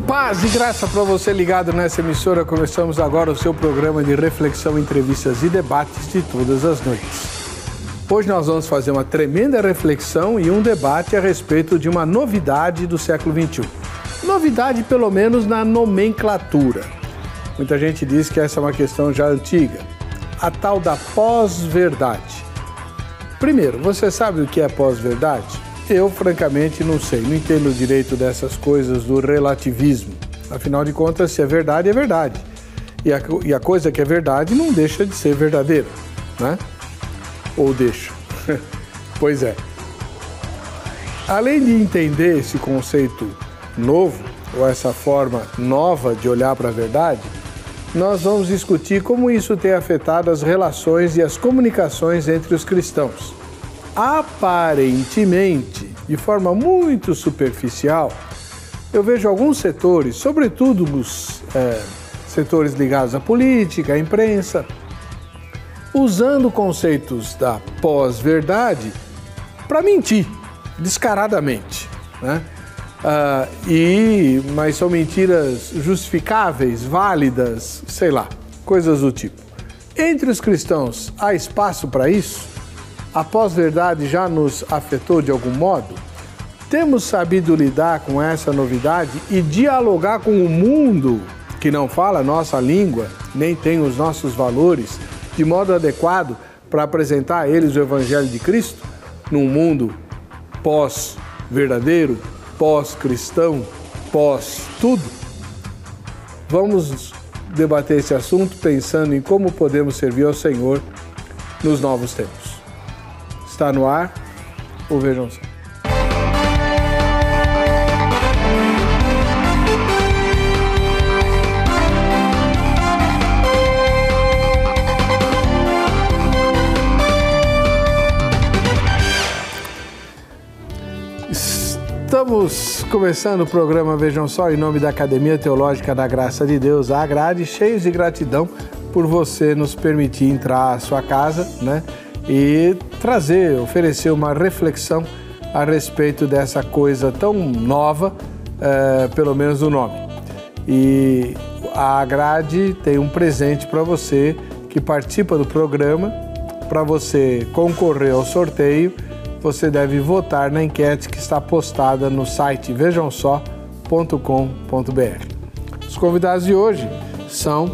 Paz e graça para você ligado nessa emissora. Começamos agora o seu programa de reflexão, entrevistas e debates de todas as noites. Hoje nós vamos fazer uma tremenda reflexão e um debate a respeito de uma novidade do século XXI. Novidade, pelo menos, na nomenclatura. Muita gente diz que essa é uma questão já antiga. A tal da pós-verdade. Primeiro, você sabe o que é pós-verdade? Eu, francamente, não sei. Não entendo direito dessas coisas do relativismo. Afinal de contas, se é verdade, é verdade. E a coisa que é verdade não deixa de ser verdadeira, né? Ou deixa? Pois é. Além de entender esse conceito novo, ou essa forma nova de olhar para a verdade, nós vamos discutir como isso tem afetado as relações e as comunicações entre os cristãos. Aparentemente, de forma muito superficial, eu vejo alguns setores, sobretudo os setores ligados à política, à imprensa, usando conceitos da pós-verdade para mentir, descaradamente, né? Mas são mentiras justificáveis, válidas, sei lá, coisas do tipo. Entre os cristãos, há espaço para isso? A pós-verdade já nos afetou de algum modo? Temos sabido lidar com essa novidade e dialogar com o mundo que não fala a nossa língua, nem tem os nossos valores, de modo adequado para apresentar a eles o Evangelho de Cristo, num mundo pós-verdadeiro, pós-cristão, pós-tudo? Vamos debater esse assunto pensando em como podemos servir ao Senhor nos novos tempos. Está no ar, ou vejam só. Estamos começando o programa Vejam Só, em nome da Academia Teológica da Graça de Deus, a Agrade, cheios de gratidão por você nos permitir entrar à sua casa, né? E oferecer uma reflexão a respeito dessa coisa tão nova, pelo menos o nome. E a Agrade tem um presente para você que participa do programa. Para você concorrer ao sorteio, você deve votar na enquete que está postada no site vejamsó.com.br. Os convidados de hoje são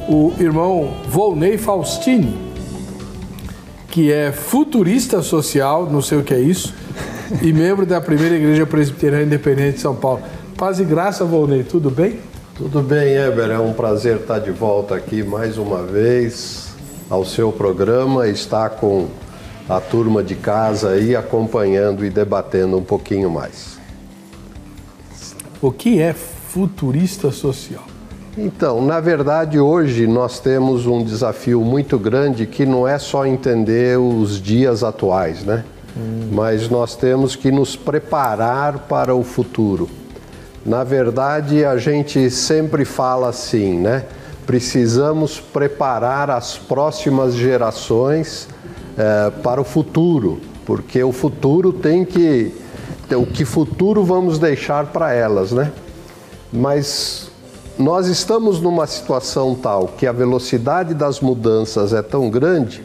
o irmão Volney Faustini, que é futurista social, não sei o que é isso, e membro da Primeira Igreja Presbiteriana Independente de São Paulo. Paz e graça, Volney, tudo bem? Tudo bem, Heber, é um prazer estar de volta aqui mais uma vez ao seu programa e estar com a turma de casa aí acompanhando e debatendo um pouquinho mais. O que é futurista social? Então, na verdade, hoje nós temos um desafio muito grande que não é só entender os dias atuais, né? Mas nós temos que nos preparar para o futuro. Na verdade, a gente sempre fala assim, né? Precisamos preparar as próximas gerações para o futuro, porque o futuro o que futuro vamos deixar para elas, né? Mas nós estamos numa situação tal que a velocidade das mudanças é tão grande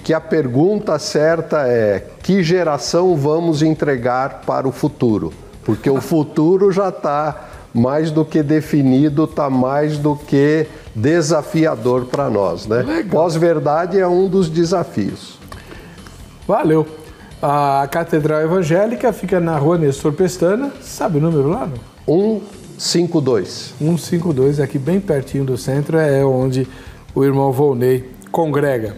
que a pergunta certa é: que geração vamos entregar para o futuro? Porque o futuro já está mais do que definido, está mais do que desafiador para nós, né? Pós-verdade é um dos desafios. Valeu. A Catedral Evangélica fica na rua Nestor Pestana, sabe o número lá? 152. 152, aqui bem pertinho do centro, é onde o irmão Volney congrega.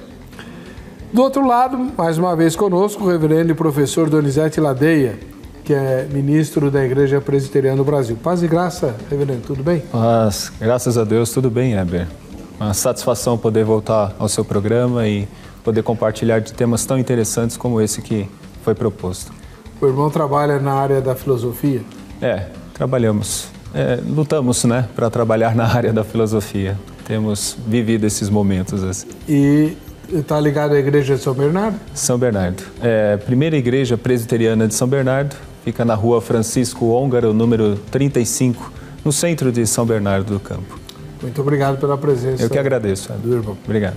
Do outro lado, mais uma vez conosco, o reverendo e professor Donizete Ladeia, que é ministro da Igreja Presbiteriana do Brasil. Paz e graça, reverendo, tudo bem? Paz, graças a Deus, tudo bem, Heber. Uma satisfação poder voltar ao seu programa e poder compartilhar de temas tão interessantes como esse que foi proposto. O irmão trabalha na área da filosofia? Trabalhamos. Lutamos, né, para trabalhar na área da filosofia. Temos vivido esses momentos assim. E está ligado à Igreja de São Bernardo? São Bernardo. Primeira Igreja Presbiteriana de São Bernardo, fica na rua Francisco Ôngaro, número 35, no centro de São Bernardo do Campo. Muito obrigado pela presença. Eu que agradeço. Do irmão. Obrigado.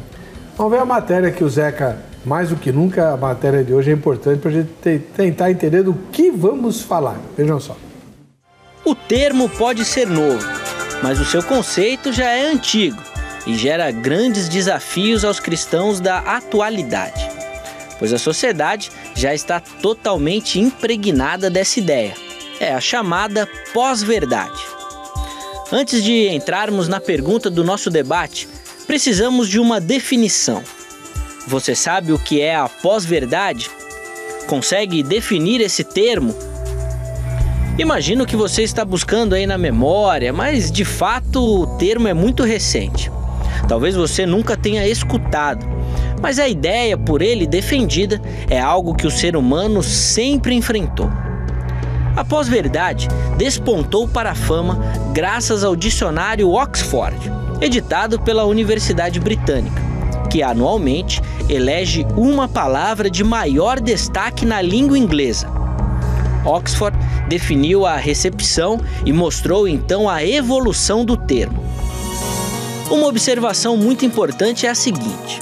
Vamos ver a matéria que o Zeca, mais do que nunca, a matéria de hoje é importante para a gente tentar entender do que vamos falar. Vejam só. O termo pode ser novo, mas o seu conceito já é antigo e gera grandes desafios aos cristãos da atualidade, pois a sociedade já está totalmente impregnada dessa ideia. É a chamada pós-verdade. Antes de entrarmos na pergunta do nosso debate, precisamos de uma definição. Você sabe o que é a pós-verdade? Consegue definir esse termo? Imagino que você está buscando aí na memória, mas de fato o termo é muito recente. Talvez você nunca tenha escutado, mas a ideia por ele defendida é algo que o ser humano sempre enfrentou. A pós-verdade despontou para a fama graças ao dicionário Oxford, editado pela Universidade Britânica, que anualmente elege uma palavra de maior destaque na língua inglesa. Oxford definiu a recepção e mostrou então a evolução do termo. Uma observação muito importante é a seguinte: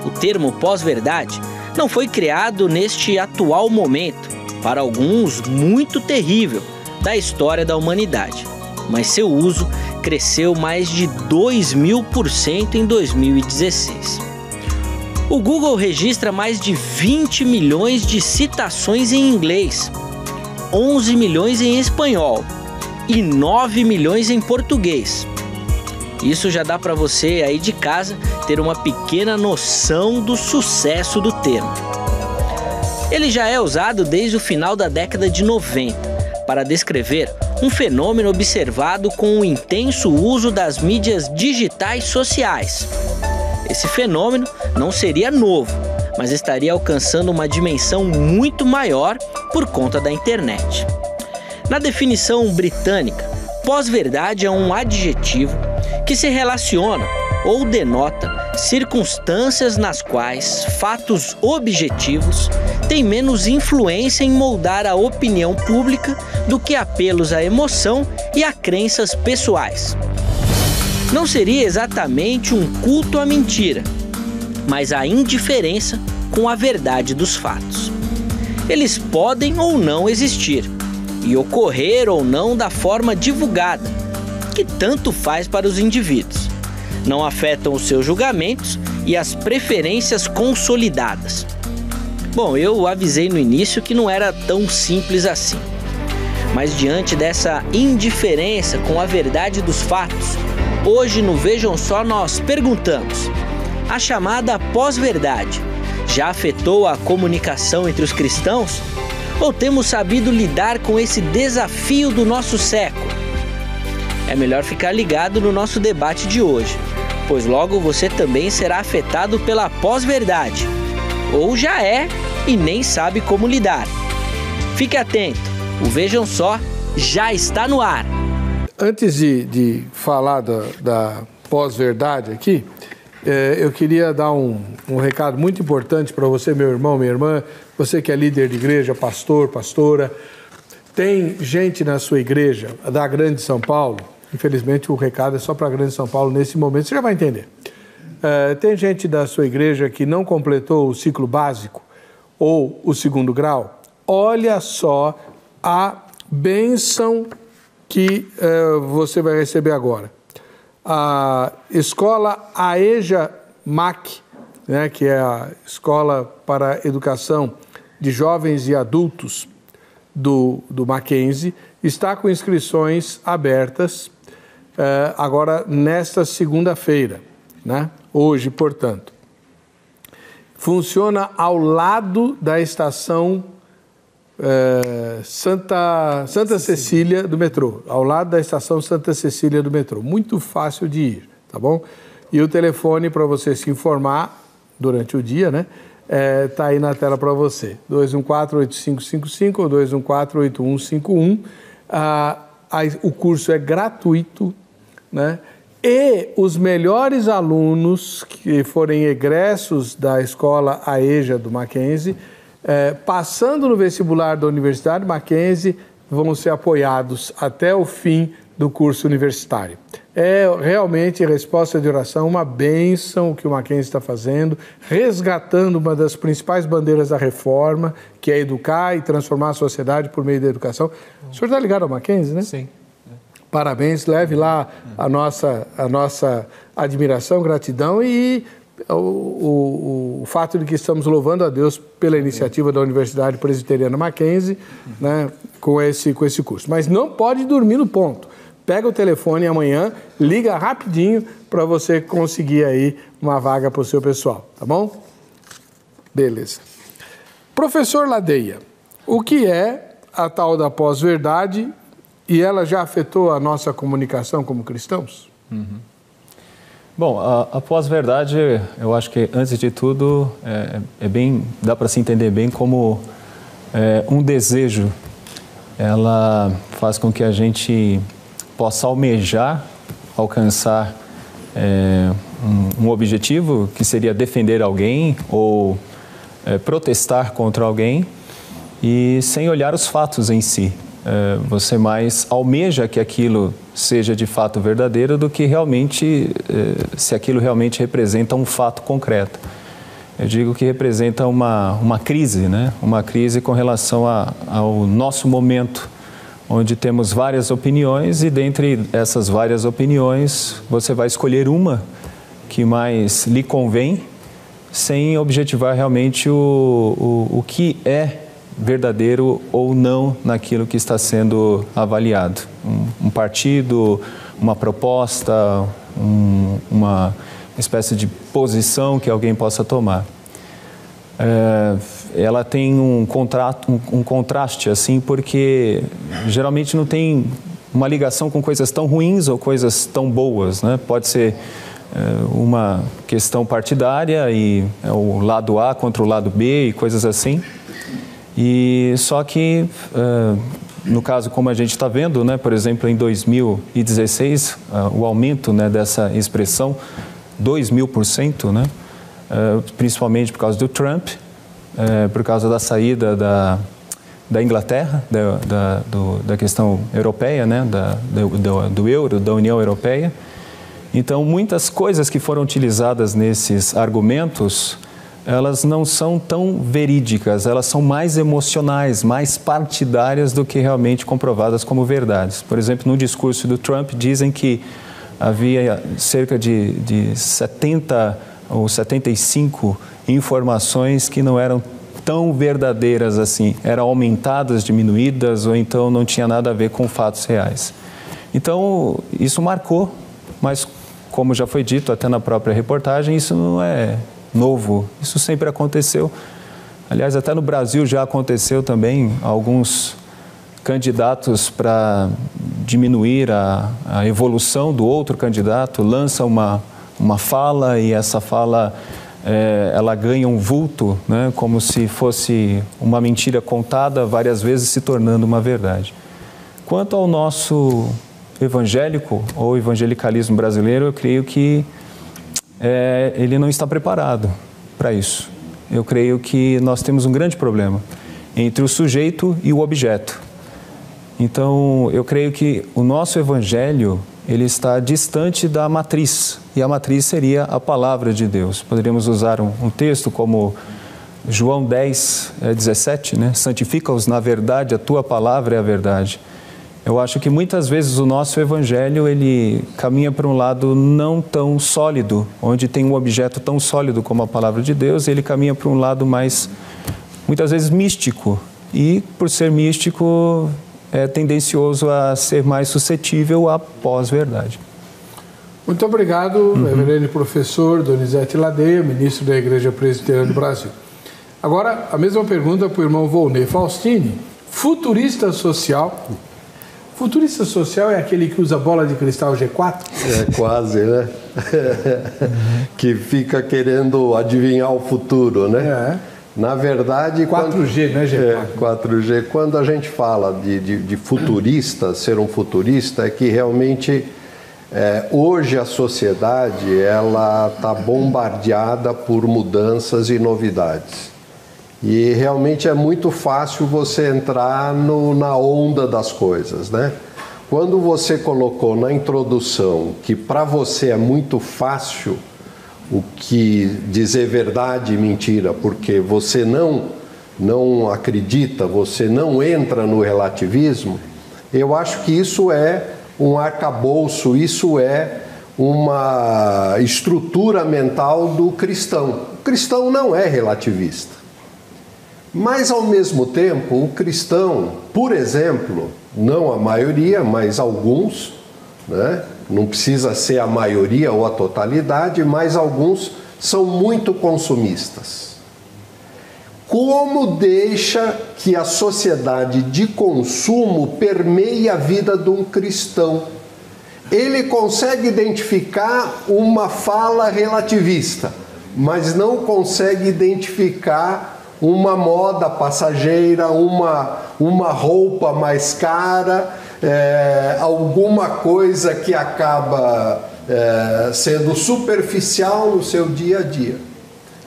o termo pós-verdade não foi criado neste atual momento, para alguns muito terrível, da história da humanidade, mas seu uso cresceu mais de 2000% em 2016. O Google registra mais de 20 milhões de citações em inglês, 11 milhões em espanhol e 9 milhões em português. Isso já dá para você aí de casa ter uma pequena noção do sucesso do termo. Ele já é usado desde o final da década de 90 para descrever um fenômeno observado com o intenso uso das mídias digitais sociais. Esse fenômeno não seria novo, mas estaria alcançando uma dimensão muito maior por conta da internet. Na definição britânica, pós-verdade é um adjetivo que se relaciona ou denota circunstâncias nas quais fatos objetivos têm menos influência em moldar a opinião pública do que apelos à emoção e a crenças pessoais. Não seria exatamente um culto à mentira, mas à indiferença com a verdade dos fatos. Eles podem ou não existir, e ocorrer ou não da forma divulgada, que tanto faz para os indivíduos. Não afetam os seus julgamentos e as preferências consolidadas. Bom, eu avisei no início que não era tão simples assim. Mas diante dessa indiferença com a verdade dos fatos, hoje no Vejam Só nós perguntamos: a chamada pós-verdade já afetou a comunicação entre os cristãos? Ou temos sabido lidar com esse desafio do nosso século? É melhor ficar ligado no nosso debate de hoje, pois logo você também será afetado pela pós-verdade, ou já é e nem sabe como lidar. Fique atento, o Vejam Só já está no ar. Antes de falar da pós-verdade aqui, eu queria dar um recado muito importante para você, meu irmão, minha irmã, você que é líder de igreja, pastor, pastora. Tem gente na sua igreja da Grande São Paulo, infelizmente o recado é só para a Grande São Paulo nesse momento, você já vai entender. Tem gente da sua igreja que não completou o ciclo básico ou o segundo grau. Olha só a bênção que você vai receber agora. A escola AEJA MAC, né, que é a Escola para a Educação de Jovens e Adultos do Mackenzie, está com inscrições abertas agora nesta segunda-feira, né? Hoje, portanto. Funciona ao lado da estação Santa Cecília do metrô, ao lado da estação Santa Cecília do metrô. Muito fácil de ir, tá bom? E o telefone para você se informar durante o dia, né? Tá aí na tela para você, 214-8555 ou 214-8151. O curso é gratuito, né? E os melhores alunos que forem egressos da escola AEJA do Mackenzie, passando no vestibular da Universidade Mackenzie, vão ser apoiados até o fim do curso universitário. É realmente, resposta de oração, uma bênção o que o Mackenzie está fazendo, resgatando uma das principais bandeiras da reforma, que é educar e transformar a sociedade por meio da educação. O senhor está ligado ao Mackenzie, né? Sim. Parabéns, leve lá a nossa admiração, gratidão e o fato de que estamos louvando a Deus pela iniciativa da Universidade Presbiteriana Mackenzie, né, com esse curso. Mas não pode dormir no ponto. Pega o telefone amanhã, liga rapidinho para você conseguir aí uma vaga para o seu pessoal, tá bom? Beleza. Professor Ladeia, o que é a tal da pós-verdade e ela já afetou a nossa comunicação como cristãos? Bom, a pós-verdade, eu acho que, antes de tudo, dá para se entender bem como um desejo. Ela faz com que a gente possa almejar, alcançar um objetivo, que seria defender alguém ou protestar contra alguém, e sem olhar os fatos em si. Você mais almeja que aquilo seja de fato verdadeiro do que realmente, se aquilo realmente representa um fato concreto. Eu digo que representa uma crise, né? Uma crise com relação ao nosso momento, onde temos várias opiniões e dentre essas várias opiniões você vai escolher uma que mais lhe convém, sem objetivar realmente o que é verdadeiro ou não naquilo que está sendo avaliado. Um partido, uma proposta, uma espécie de posição que alguém possa tomar. Ela tem um contraste, assim, porque geralmente não tem uma ligação com coisas tão ruins ou coisas tão boas, né? Pode ser uma questão partidária e o lado A contra o lado B e coisas assim. E só que, no caso, como a gente está vendo, né, por exemplo, em 2016, o aumento, né, dessa expressão, 2000%, né, principalmente por causa do Trump, por causa da saída da Inglaterra, da questão europeia, né, do euro, da União Europeia. Então, muitas coisas que foram utilizadas nesses argumentos, elas não são tão verídicas, elas são mais emocionais, mais partidárias do que realmente comprovadas como verdades. Por exemplo, no discurso do Trump, dizem que havia cerca de 70 ou 75 informações que não eram tão verdadeiras assim, eram aumentadas, diminuídas, ou então não tinha nada a ver com fatos reais. Então, isso marcou, mas como já foi dito até na própria reportagem, isso não é novo, isso sempre aconteceu. Aliás, até no Brasil já aconteceu também, alguns candidatos para diminuir a evolução do outro candidato lançam uma fala e essa fala ela ganha um vulto, né, como se fosse uma mentira contada várias vezes se tornando uma verdade. Quanto ao nosso evangélico ou evangelicalismo brasileiro, eu creio que ele não está preparado para isso. Eu creio que nós temos um grande problema entre o sujeito e o objeto. Então, eu creio que o nosso evangelho, ele está distante da matriz, e a matriz seria a palavra de Deus. Poderíamos usar um texto como João 10, 17, né? Santifica-os na verdade, a tua palavra é a verdade. Eu acho que muitas vezes o nosso evangelho, ele caminha para um lado não tão sólido, onde tem um objeto tão sólido como a palavra de Deus, ele caminha para um lado mais, muitas vezes, místico. E, por ser místico, é tendencioso a ser mais suscetível à pós-verdade. Muito obrigado, reverendo professor Donizete Ladeia, ministro da Igreja Presbiteriana do Brasil. Agora, a mesma pergunta para o irmão Volney Faustini, futurista social. Futurista social é aquele que usa bola de cristal G4? É quase, né? Que fica querendo adivinhar o futuro, né? Na verdade... 4G, né, G4? 4G. Quando a gente fala de futurista, ser um futurista, é que realmente hoje a sociedade ela está bombardeada por mudanças e novidades. E realmente é muito fácil você entrar na onda das coisas, né? Quando você colocou na introdução que para você é muito fácil o que dizer verdade e mentira, porque você não acredita, você não entra no relativismo, eu acho que isso é um arcabouço, isso é uma estrutura mental do cristão. O cristão não é relativista. Mas, ao mesmo tempo, o cristão, por exemplo, não a maioria, mas alguns, né? Não precisa ser a maioria ou a totalidade, mas alguns são muito consumistas. Como deixa que a sociedade de consumo permeie a vida de um cristão? Ele consegue identificar uma fala relativista, mas não consegue identificar uma moda passageira, uma roupa mais cara, alguma coisa que acaba sendo superficial no seu dia a dia.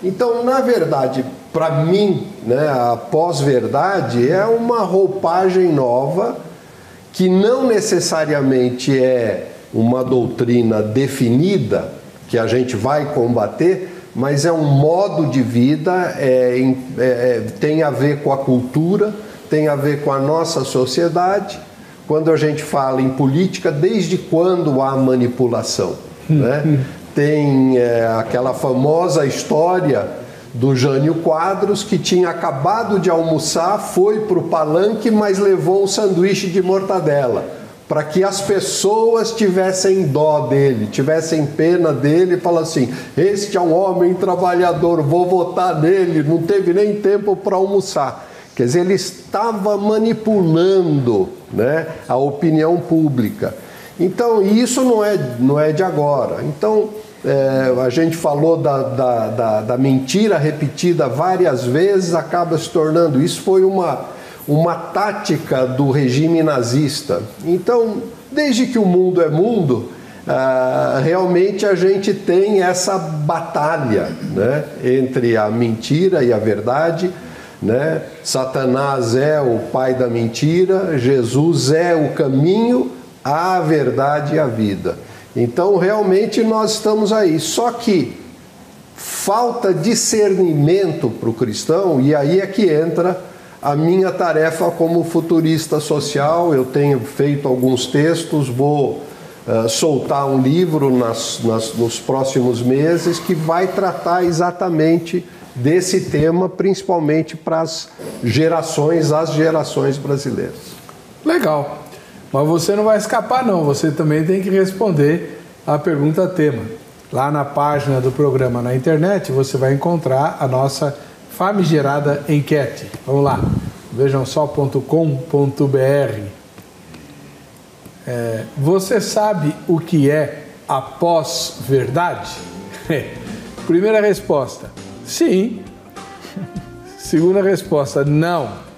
Então, na verdade, para mim, né, a pós-verdade é uma roupagem nova que não necessariamente é uma doutrina definida que a gente vai combater, mas é um modo de vida, tem a ver com a cultura, tem a ver com a nossa sociedade. Quando a gente fala em política, desde quando há manipulação? Né? Tem aquela famosa história do Jânio Quadros, que tinha acabado de almoçar, foi para o palanque, mas levou um sanduíche de mortadela, para que as pessoas tivessem dó dele, tivessem pena dele, e falam assim, este é um homem trabalhador, vou votar nele, não teve nem tempo para almoçar. Quer dizer, ele estava manipulando, né, a opinião pública. Então, isso não é de agora. Então, a gente falou da mentira repetida várias vezes, acaba se tornando, isso foi uma tática do regime nazista. Então, desde que o mundo é mundo, realmente a gente tem essa batalha, né, entre a mentira e a verdade, né? Satanás é o pai da mentira, Jesus é o caminho, a verdade e a vida. Então, realmente nós estamos aí. Só que falta discernimento para o cristão, e aí é que entra a minha tarefa como futurista social. Eu tenho feito alguns textos, vou soltar um livro nos próximos meses que vai tratar exatamente desse tema, principalmente para as gerações brasileiras. Legal. Mas você não vai escapar não, você também tem que responder a pergunta tema. Lá na página do programa na internet você vai encontrar a nossa famigerada enquete. Vamos lá, vejam só.com.br. Você sabe o que é a pós-verdade? Primeira resposta, sim. Segunda resposta, não.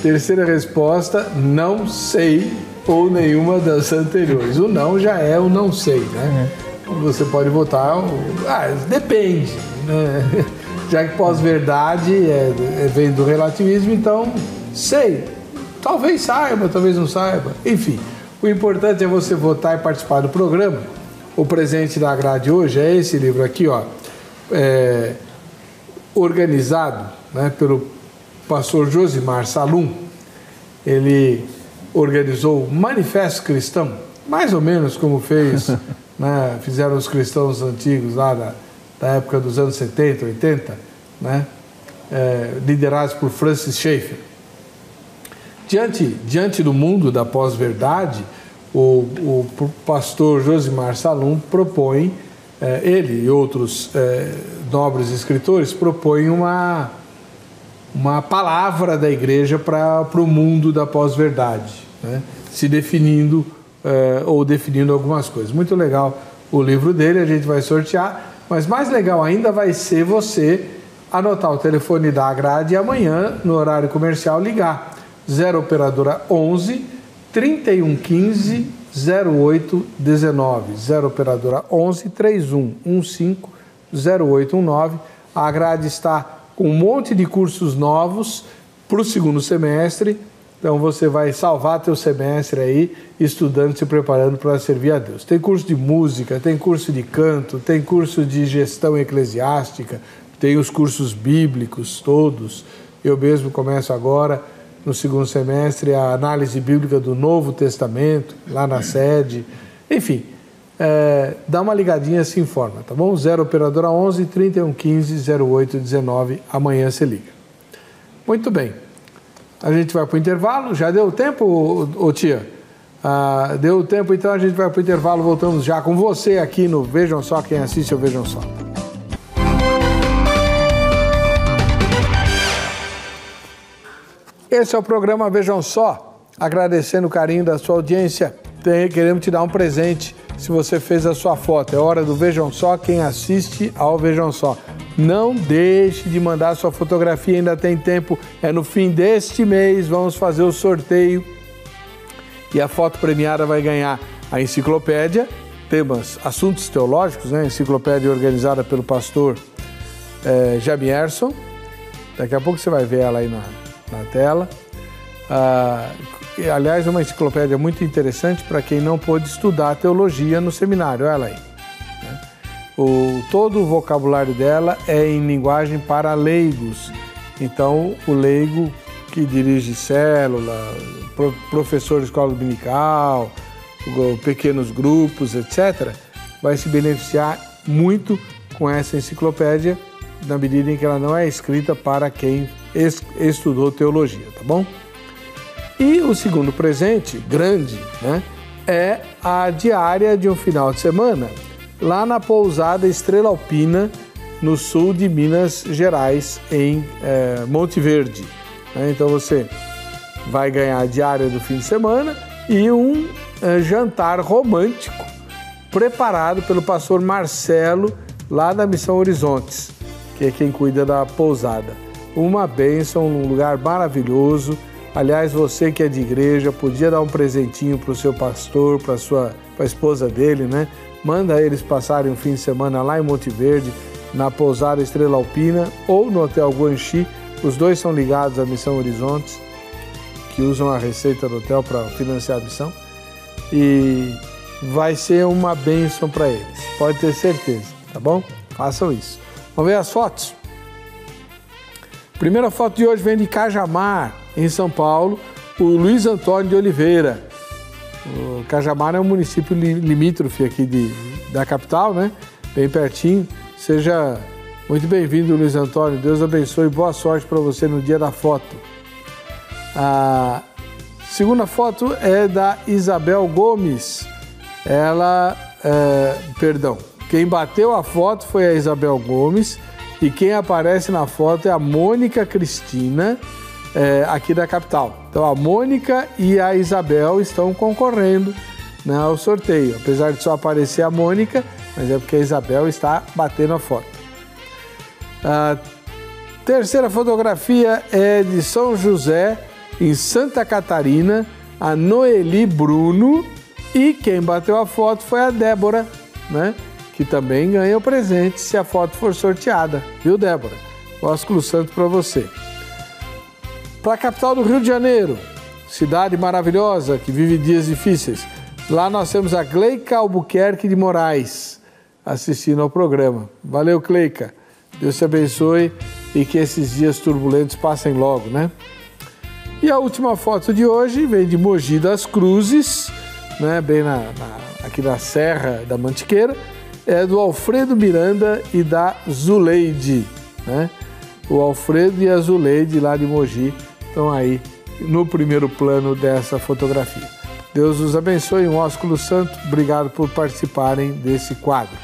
Terceira resposta, não sei, ou nenhuma das anteriores. O não já é o não sei, né? Você pode votar, depende, né? Já que pós-verdade vem do relativismo, então sei. Talvez saiba, talvez não saiba. Enfim, o importante é você votar e participar do programa. O presente da grade hoje é esse livro aqui, ó, organizado, né, pelo pastor Josimar Salum. Ele organizou o Manifesto Cristão, mais ou menos como né, fizeram os cristãos antigos lá da época dos anos 70, 80, né, liderados por Francis Schaeffer. Diante do mundo da pós-verdade, o pastor Josimar Salum propõe, ele e outros nobres escritores propõem uma palavra da igreja para o mundo da pós-verdade, né? Se definindo ou definindo algumas coisas. Muito legal o livro dele, a gente vai sortear, mas mais legal ainda vai ser você anotar o telefone da grade e amanhã, no horário comercial, ligar 0 operadora 11 3115 0819, 0 operadora 11 3115 0819. A grade está com um monte de cursos novos para o segundo semestre. Então você vai salvar teu semestre aí, estudando, se preparando para servir a Deus. Tem curso de música, tem curso de canto, tem curso de gestão eclesiástica, tem os cursos bíblicos todos. Eu mesmo começo agora, no segundo semestre, a análise bíblica do Novo Testamento, lá na sede. Enfim, dá uma ligadinha, se informa, tá bom? 0 operadora 11 3115 0819, amanhã você liga. Muito bem. A gente vai para o intervalo. Já deu tempo, ô tia? Deu tempo, então a gente vai para o intervalo. Voltamos já com você aqui no Vejam Só, quem assiste o Vejam Só. Esse é o programa Vejam Só. Agradecendo o carinho da sua audiência. Queremos te dar um presente se você fez a sua foto. É hora do Vejam Só, quem assiste ao Vejam Só. Não deixe de mandar a sua fotografia, ainda tem tempo. É no fim deste mês, vamos fazer o sorteio. E a foto premiada vai ganhar a enciclopédia, temas, assuntos teológicos, né? Enciclopédia organizada pelo pastor Jamierson. Daqui a pouco você vai ver ela aí na tela. Aliás, é uma enciclopédia muito interessante para quem não pôde estudar teologia no seminário. Olha ela aí. Todo o vocabulário dela é em linguagem para leigos. Então, o leigo que dirige célula, professor de escola dominical, pequenos grupos, etc., vai se beneficiar muito com essa enciclopédia, na medida em que ela não é escrita para quem estudou teologia, tá bom? E o segundo presente, grande, né, é a diária de um final de semana, lá na pousada Estrela Alpina, no sul de Minas Gerais, em Monte Verde. Então você vai ganhar a diária do fim de semana e um jantar romântico preparado pelo pastor Marcelo, lá da Missão Horizontes, que é quem cuida da pousada. Uma bênção, um lugar maravilhoso. Aliás, você que é de igreja, podia dar um presentinho para o seu pastor, para a esposa dele, né? Manda eles passarem um fim de semana lá em Monte Verde, na pousada Estrela Alpina ou no Hotel Guanxi. Os dois são ligados à Missão Horizontes, que usam a receita do hotel para financiar a missão. E vai ser uma bênção para eles, pode ter certeza, tá bom? Façam isso. Vamos ver as fotos? Primeira foto de hoje vem de Cajamar, em São Paulo, o Luiz Antônio de Oliveira. O Cajamar é um município limítrofe aqui da capital, né? Bem pertinho. Seja muito bem-vindo, Luiz Antônio. Deus abençoe e boa sorte para você no dia da foto. A segunda foto é da Isabel Gomes. Quem bateu a foto foi a Isabel Gomes e quem aparece na foto é a Mônica Cristina, aqui da capital. Então a Mônica e a Isabel estão concorrendo, né, ao sorteio, apesar de só aparecer a Mônica, mas é porque a Isabel está batendo a foto. A terceira fotografia é de São José, em Santa Catarina, a Noeli Bruno, e quem bateu a foto foi a Débora, né, que também ganha o presente se a foto for sorteada, viu, Débora? Ósculo Santo para você. Para a capital do Rio de Janeiro, cidade maravilhosa que vive dias difíceis. Lá nós temos a Cleica Albuquerque de Moraes assistindo ao programa. Valeu, Cleica. Deus te abençoe e que esses dias turbulentos passem logo, né? E a última foto de hoje vem de Mogi das Cruzes, né? Bem aqui na Serra da Mantiqueira. É do Alfredo Miranda e da Zuleide, né? O Alfredo e a Zuleide lá de Mogi estão aí no primeiro plano dessa fotografia. Deus os abençoe, um ósculo santo. Obrigado por participarem desse quadro.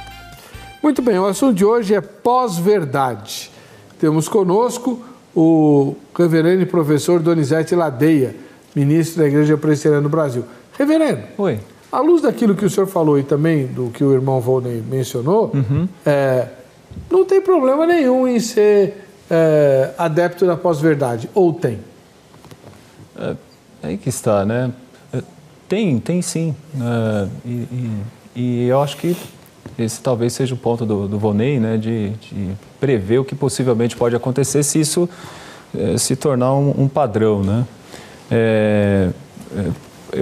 Muito bem, o assunto de hoje é pós-verdade. Temos conosco o reverendo e professor Donizete Ladeia, ministro da Igreja Presbiteriana do Brasil. Reverendo, oi. À luz daquilo que o senhor falou e também do que o irmão Volney mencionou, não tem problema nenhum em ser adepto da pós-verdade, ou tem? Aí que está, né? Tem sim. E eu acho que esse talvez seja o ponto do Volney, né, de prever o que possivelmente pode acontecer se isso se tornar um padrão, né?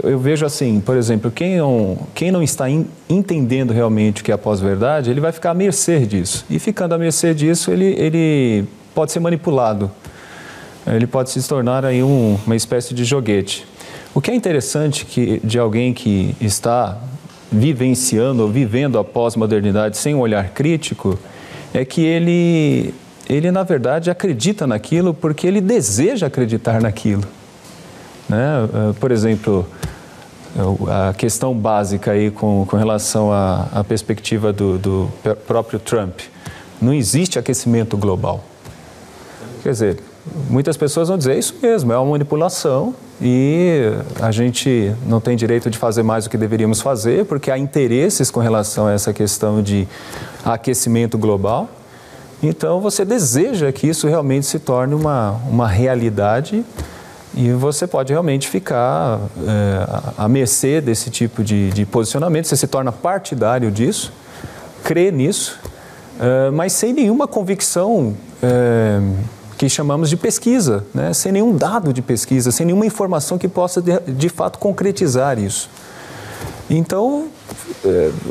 Eu vejo assim, por exemplo, quem não está entendendo realmente o que é a pós-verdade, ele vai ficar à mercê disso. E ficando à mercê disso, ele pode ser manipulado. Ele pode se tornar aí uma espécie de joguete. O que é interessante de alguém que está vivenciando ou vivendo a pós-modernidade sem um olhar crítico é que ele na verdade acredita naquilo porque ele deseja acreditar naquilo, né? Por exemplo, a questão básica aí com relação à perspectiva do próprio Trump, não existe aquecimento global. Quer dizer, muitas pessoas vão dizer, é isso mesmo, é uma manipulação e a gente não tem direito de fazer mais do que deveríamos fazer porque há interesses com relação a essa questão de aquecimento global. Então, você deseja que isso realmente se torne uma realidade e você pode realmente ficar à mercê desse tipo de posicionamento. Você se torna partidário disso, crê nisso, mas sem nenhuma convicção que chamamos de pesquisa, né? Sem nenhum dado de pesquisa, sem nenhuma informação que possa de fato concretizar isso. Então,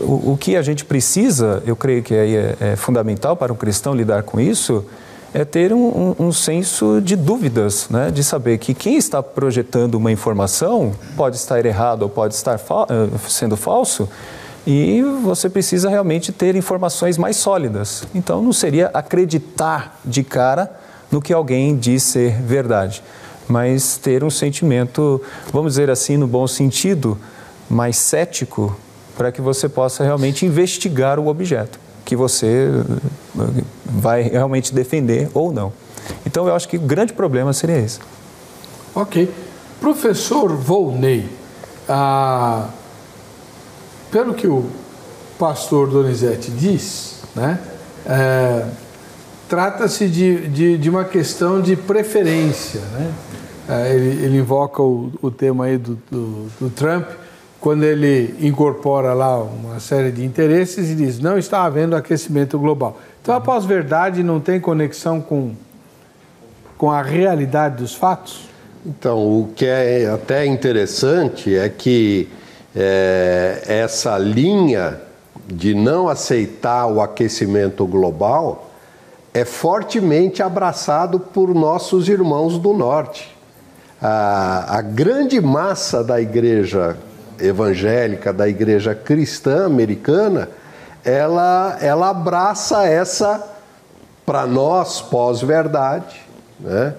o que a gente precisa, eu creio que é fundamental para um cristão lidar com isso, é ter um senso de dúvidas, né? De saber que quem está projetando uma informação pode estar errado ou pode estar sendo falso, e você precisa realmente ter informações mais sólidas. Então, não seria acreditar de cara no que alguém diz ser verdade, mas ter um sentimento, vamos dizer assim, no bom sentido, mais cético, para que você possa realmente investigar o objeto que você vai realmente defender ou não. Então, eu acho que o grande problema seria esse. Ok. Professor Volney, pelo que o pastor Donizete diz, né, trata-se de uma questão de preferência, né? Ele invoca o tema aí do Trump, quando ele incorpora lá uma série de interesses e diz, não está havendo aquecimento global. Então, a pós-verdade não tem conexão com a realidade dos fatos? Então, o que é até interessante é que essa linha de não aceitar o aquecimento global é fortemente abraçado por nossos irmãos do Norte. A grande massa da igreja evangélica, da igreja cristã americana, ela abraça essa, para nós, pós-verdade, né?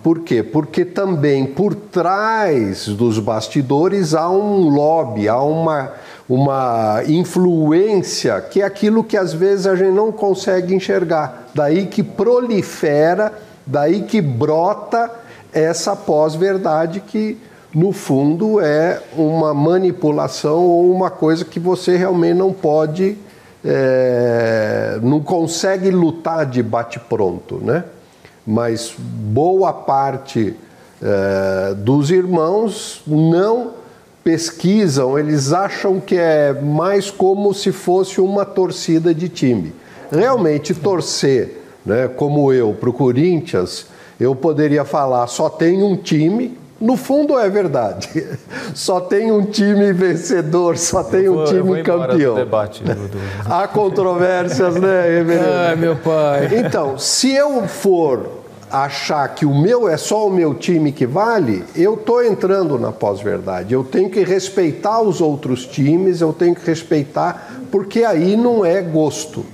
Por quê? Porque também por trás dos bastidores há um lobby, há uma influência, que é aquilo que às vezes a gente não consegue enxergar. Daí que prolifera, daí que brota essa pós-verdade que, no fundo, é uma manipulação ou uma coisa que você realmente não pode, não consegue lutar de bate-pronto, né? Mas boa parte dos irmãos não pesquisam, eles acham que é mais como se fosse uma torcida de time. Realmente torcer, né, como eu, para o Corinthians, eu poderia falar, só tem um time. No fundo é verdade, só tem um time vencedor, só tem um time campeão. Há controvérsias, né, reverendo? Ah, meu pai. Então, se eu for achar que o meu é só o meu time que vale, eu estou entrando na pós-verdade. Eu tenho que respeitar os outros times, eu tenho que respeitar, porque aí não é gosto,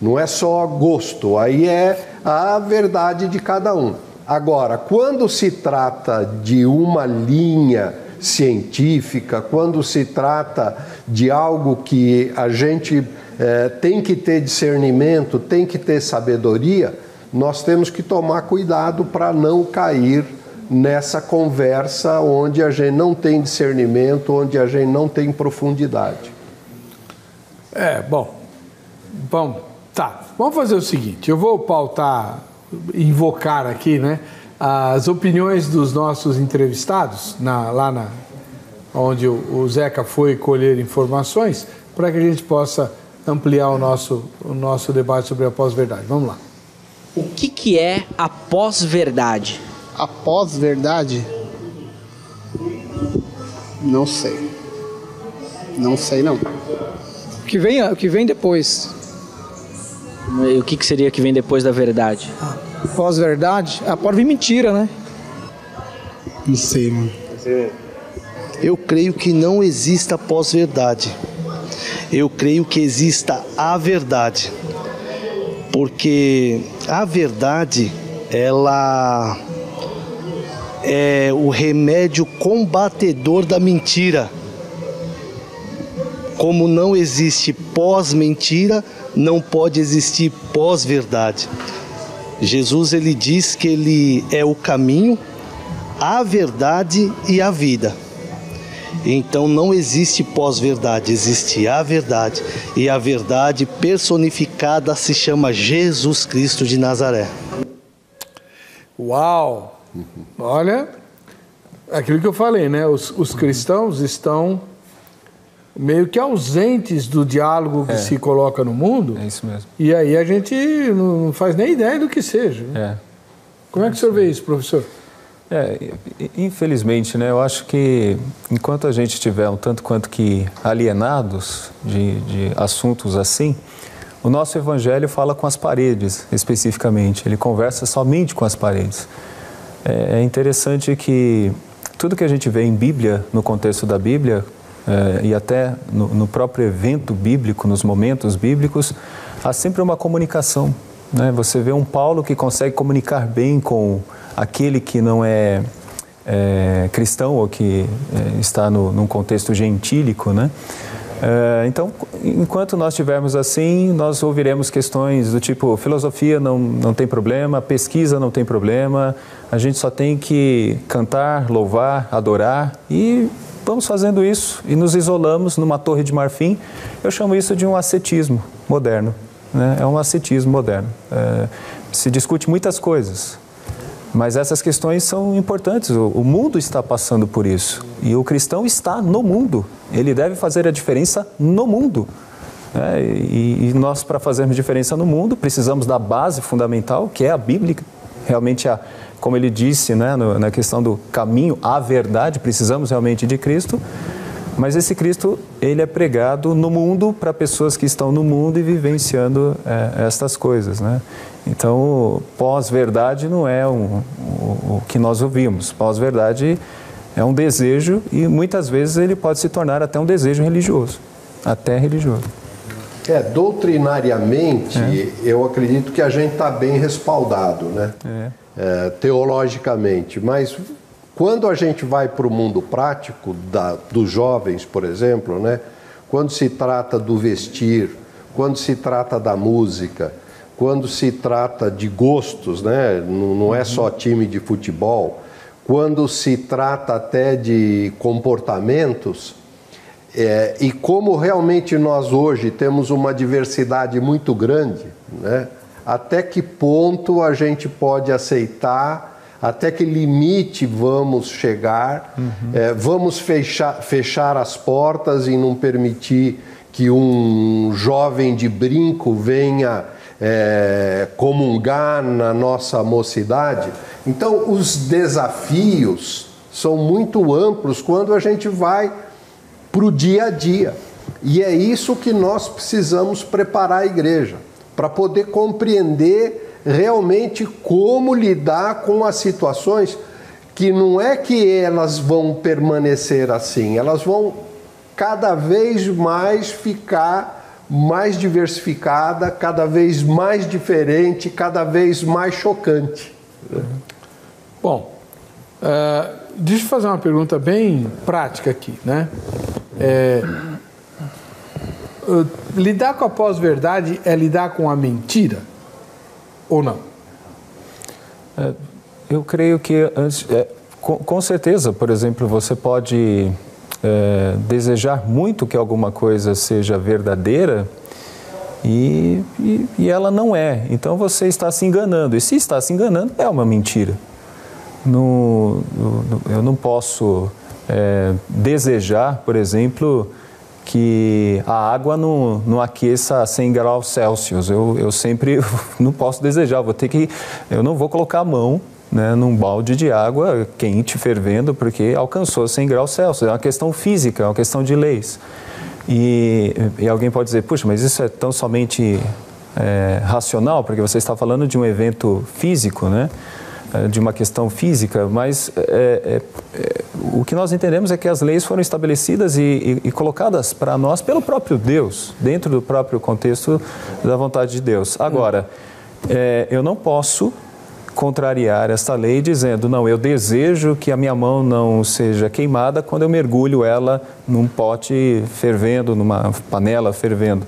não é só gosto, aí é a verdade de cada um. Agora, quando se trata de uma linha científica, quando se trata de algo que a gente tem que ter discernimento, tem que ter sabedoria, nós temos que tomar cuidado para não cair nessa conversa onde a gente não tem discernimento, onde a gente não tem profundidade. Bom, tá. Vamos fazer o seguinte, eu vou invocar aqui, né, as opiniões dos nossos entrevistados, onde o Zeca foi colher informações, para que a gente possa ampliar o nosso debate sobre a pós-verdade. Vamos lá. O que é a pós-verdade? A pós-verdade? Não sei. Não sei, não. O que vem depois. E o que seria que vem depois da verdade? Pós-verdade? Pode vir mentira, né? Não sei, mano. Eu creio que não exista pós-verdade. Eu creio que exista a verdade. Porque a verdade, ela é o remédio combatedor da mentira. Como não existe pós-mentira, não pode existir pós-verdade. Jesus, ele diz que ele é o caminho, a verdade e a vida. Então não existe pós-verdade, existe a verdade. E a verdade personificada se chama Jesus Cristo de Nazaré. Uau! Olha, aquilo que eu falei, né? Os cristãos estão meio que ausentes do diálogo que se coloca no mundo. É isso mesmo. E aí a gente não faz nem ideia do que seja. Né? Como é que o senhor vê isso, professor? Infelizmente, né? Eu acho que enquanto a gente estiver um tanto quanto que alienados de assuntos assim, o nosso evangelho fala com as paredes, especificamente. Ele conversa somente com as paredes. É interessante que tudo que a gente vê em Bíblia, no contexto da Bíblia, e até no próprio evento bíblico, nos momentos bíblicos, há sempre uma comunicação. Né? Você vê um Paulo que consegue comunicar bem com aquele que não é cristão ou que está num contexto gentílico, né? Então, enquanto nós estivermos assim, nós ouviremos questões do tipo filosofia não tem problema, pesquisa não tem problema, a gente só tem que cantar, louvar, adorar e vamos fazendo isso e nos isolamos numa torre de marfim. Eu chamo isso de um ascetismo moderno, né? É um ascetismo moderno. Se discute muitas coisas, mas essas questões são importantes. O mundo está passando por isso e o cristão está no mundo. Ele deve fazer a diferença no mundo. E nós, para fazermos diferença no mundo, precisamos da base fundamental, que é a Bíblia. Realmente, como ele disse, né, na questão do caminho, a verdade, precisamos realmente de Cristo. Mas esse Cristo, ele é pregado no mundo para pessoas que estão no mundo e vivenciando estas coisas, né? Então, pós-verdade não é o que nós ouvimos. Pós-verdade é um desejo e muitas vezes ele pode se tornar até um desejo religioso, até religioso. Doutrinariamente, eu acredito que a gente está bem respaldado, né? Teologicamente, mas quando a gente vai para o mundo prático dos jovens, por exemplo, né? Quando se trata do vestir, quando se trata da música, quando se trata de gostos, né? Não é só time de futebol, quando se trata até de comportamentos, e como realmente nós hoje temos uma diversidade muito grande, né? Até que ponto a gente pode aceitar, até que limite vamos chegar, vamos fechar as portas e não permitir que um jovem de brinco venha comungar na nossa mocidade. Então, os desafios são muito amplos quando a gente vai para o dia a dia. E é isso que nós precisamos preparar a igreja, para poder compreender realmente como lidar com as situações que não é que elas vão permanecer assim, elas vão cada vez mais ficar mais diversificada, cada vez mais diferente, cada vez mais chocante. Bom, deixa eu fazer uma pergunta bem prática aqui, né? Lidar com a pós-verdade é lidar com a mentira ou não? Eu creio que com certeza, por exemplo, você pode desejar muito que alguma coisa seja verdadeira e ela não é. Então você está se enganando. E se está se enganando, é uma mentira. Eu não posso desejar, por exemplo, que a água não aqueça a 100 graus Celsius. Eu sempre não posso desejar, eu não vou colocar a mão, né, num balde de água quente, fervendo, porque alcançou 100 graus Celsius. É uma questão física, é uma questão de leis. E alguém pode dizer, puxa, mas isso é tão somente racional, porque você está falando de um evento físico, né? De uma questão física, mas o que nós entendemos é que as leis foram estabelecidas e colocadas para nós pelo próprio Deus, dentro do próprio contexto da vontade de Deus. Agora, eu não posso contrariar esta lei dizendo, não, eu desejo que a minha mão não seja queimada quando eu mergulho ela num pote fervendo, numa panela fervendo.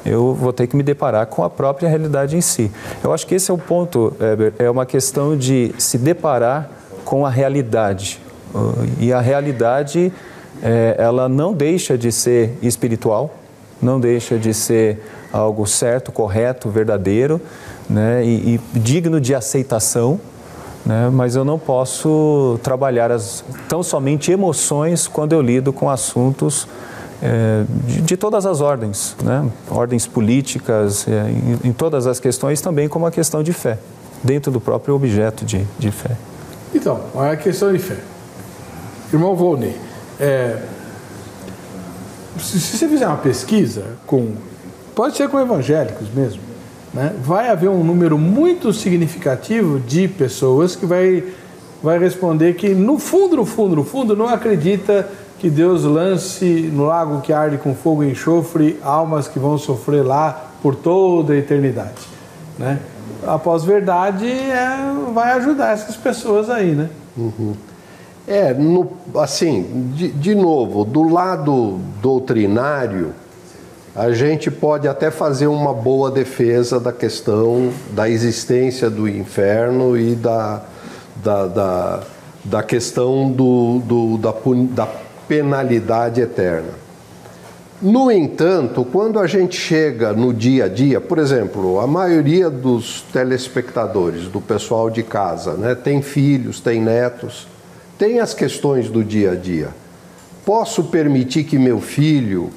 Eu vou ter que me deparar com a própria realidade em si. Eu acho que esse é o ponto, Heber, é uma questão de se deparar com a realidade. E a realidade, ela não deixa de ser espiritual, não deixa de ser algo certo, correto, verdadeiro, né, e digno de aceitação, né, mas eu não posso trabalhar tão somente emoções quando eu lido com assuntos de todas as ordens, né, ordens políticas, em todas as questões, também como a questão de fé, dentro do próprio objeto de fé. Então, a questão de fé. Irmão Volney, se você fizer uma pesquisa pode ser com evangélicos mesmo, né? Vai haver um número muito significativo de pessoas que vai responder que no fundo não acredita que Deus lance no lago que arde com fogo e enxofre almas que vão sofrer lá por toda a eternidade, né? A pós-verdade vai ajudar essas pessoas aí, né? Uhum. De novo, do lado doutrinário, a gente pode até fazer uma boa defesa da questão da existência do inferno e da questão da penalidade eterna. No entanto, quando a gente chega no dia a dia, por exemplo, a maioria dos telespectadores, do pessoal de casa, né, tem filhos, tem netos, tem as questões do dia a dia. Posso permitir que meu filho,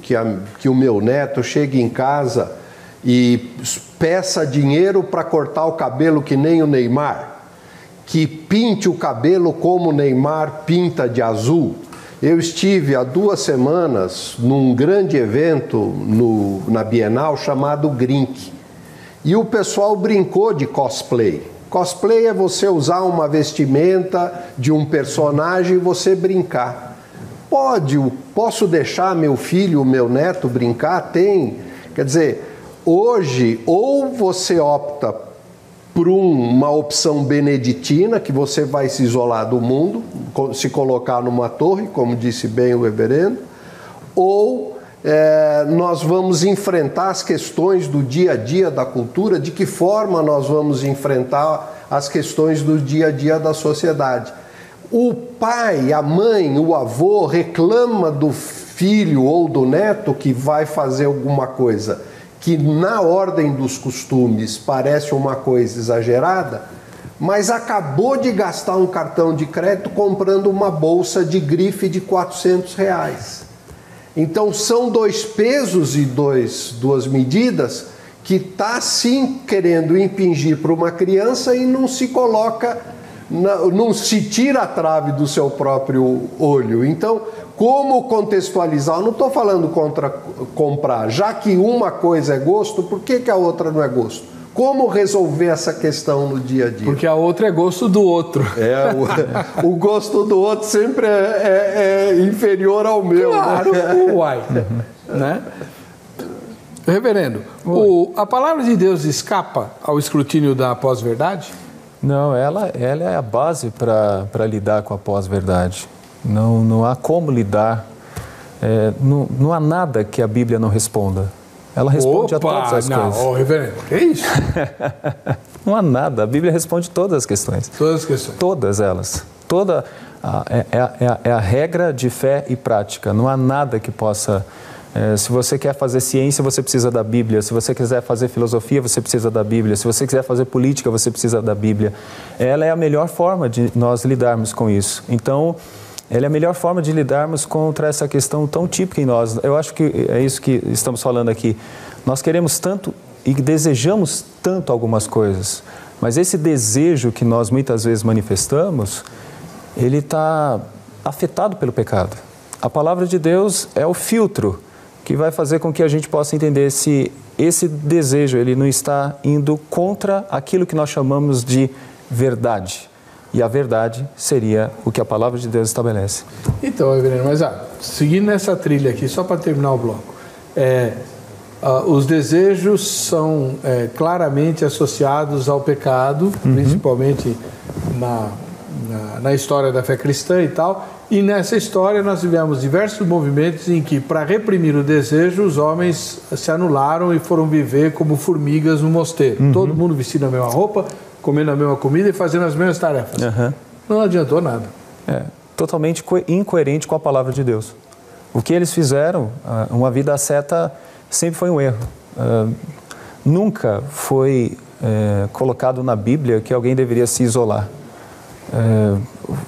que o meu neto chegue em casa e peça dinheiro para cortar o cabelo que nem o Neymar? Que pinte o cabelo como o Neymar pinta de azul? Eu estive há 2 semanas num grande evento na Bienal chamado Grink. E o pessoal brincou de cosplay. Cosplay é você usar uma vestimenta de um personagem e você brincar. Posso deixar meu filho, meu neto brincar? Tem. Quer dizer, hoje, ou você opta por uma opção beneditina, que você vai se isolar do mundo, se colocar numa torre, como disse bem o reverendo, ou nós vamos enfrentar as questões do dia a dia da cultura, de que forma nós vamos enfrentar as questões do dia a dia da sociedade. O pai, a mãe, o avô reclama do filho ou do neto que vai fazer alguma coisa que na ordem dos costumes parece uma coisa exagerada, mas acabou de gastar um cartão de crédito comprando uma bolsa de grife de R$400. Então são 2 pesos e 2 medidas que está sim querendo impingir para uma criança e não se coloca, não se tira a trave do seu próprio olho. Então, como contextualizar? Eu não estou falando contra comprar, já que uma coisa é gosto, por que a outra não é gosto? Como resolver essa questão no dia a dia? Porque a outra é gosto do outro. O gosto do outro sempre é inferior ao meu. Claro, uai. Né? Reverendo, a palavra de Deus escapa ao escrutínio da pós-verdade? Não, ela é a base para lidar com a pós-verdade. Não há como lidar, não há nada que a Bíblia não responda. Ela responde a todas as coisas. Ô, reverendo, que isso? Não há nada, a Bíblia responde todas as questões. Todas as questões. Todas elas. É a regra de fé e prática. Não há nada que possa... se você quer fazer ciência, você precisa da Bíblia. Se você quiser fazer filosofia, você precisa da Bíblia. Se você quiser fazer política, você precisa da Bíblia. Ela é a melhor forma de nós lidarmos com isso. Então, ela é a melhor forma de lidarmos contra essa questão tão típica em nós. Eu acho que é isso que estamos falando aqui. Nós queremos tanto e desejamos tanto algumas coisas, mas esse desejo que nós muitas vezes manifestamos, ele está afetado pelo pecado. A palavra de Deus é o filtro que vai fazer com que a gente possa entender se esse desejo ele não está indo contra aquilo que nós chamamos de verdade. E a verdade seria o que a palavra de Deus estabelece. Então, Reverendo, mas seguindo nessa trilha aqui, só para terminar o bloco, os desejos são claramente associados ao pecado, principalmente na história da fé cristã e tal, e nessa história nós tivemos diversos movimentos em que, para reprimir o desejo, os homens se anularam e foram viver como formigas no mosteiro. Todo mundo vestindo a mesma roupa, comendo a mesma comida e fazendo as mesmas tarefas. Não adiantou nada. Totalmente incoerente com a palavra de Deus. O que eles fizeram, uma vida asceta, sempre foi um erro. Nunca foi colocado na Bíblia que alguém deveria se isolar.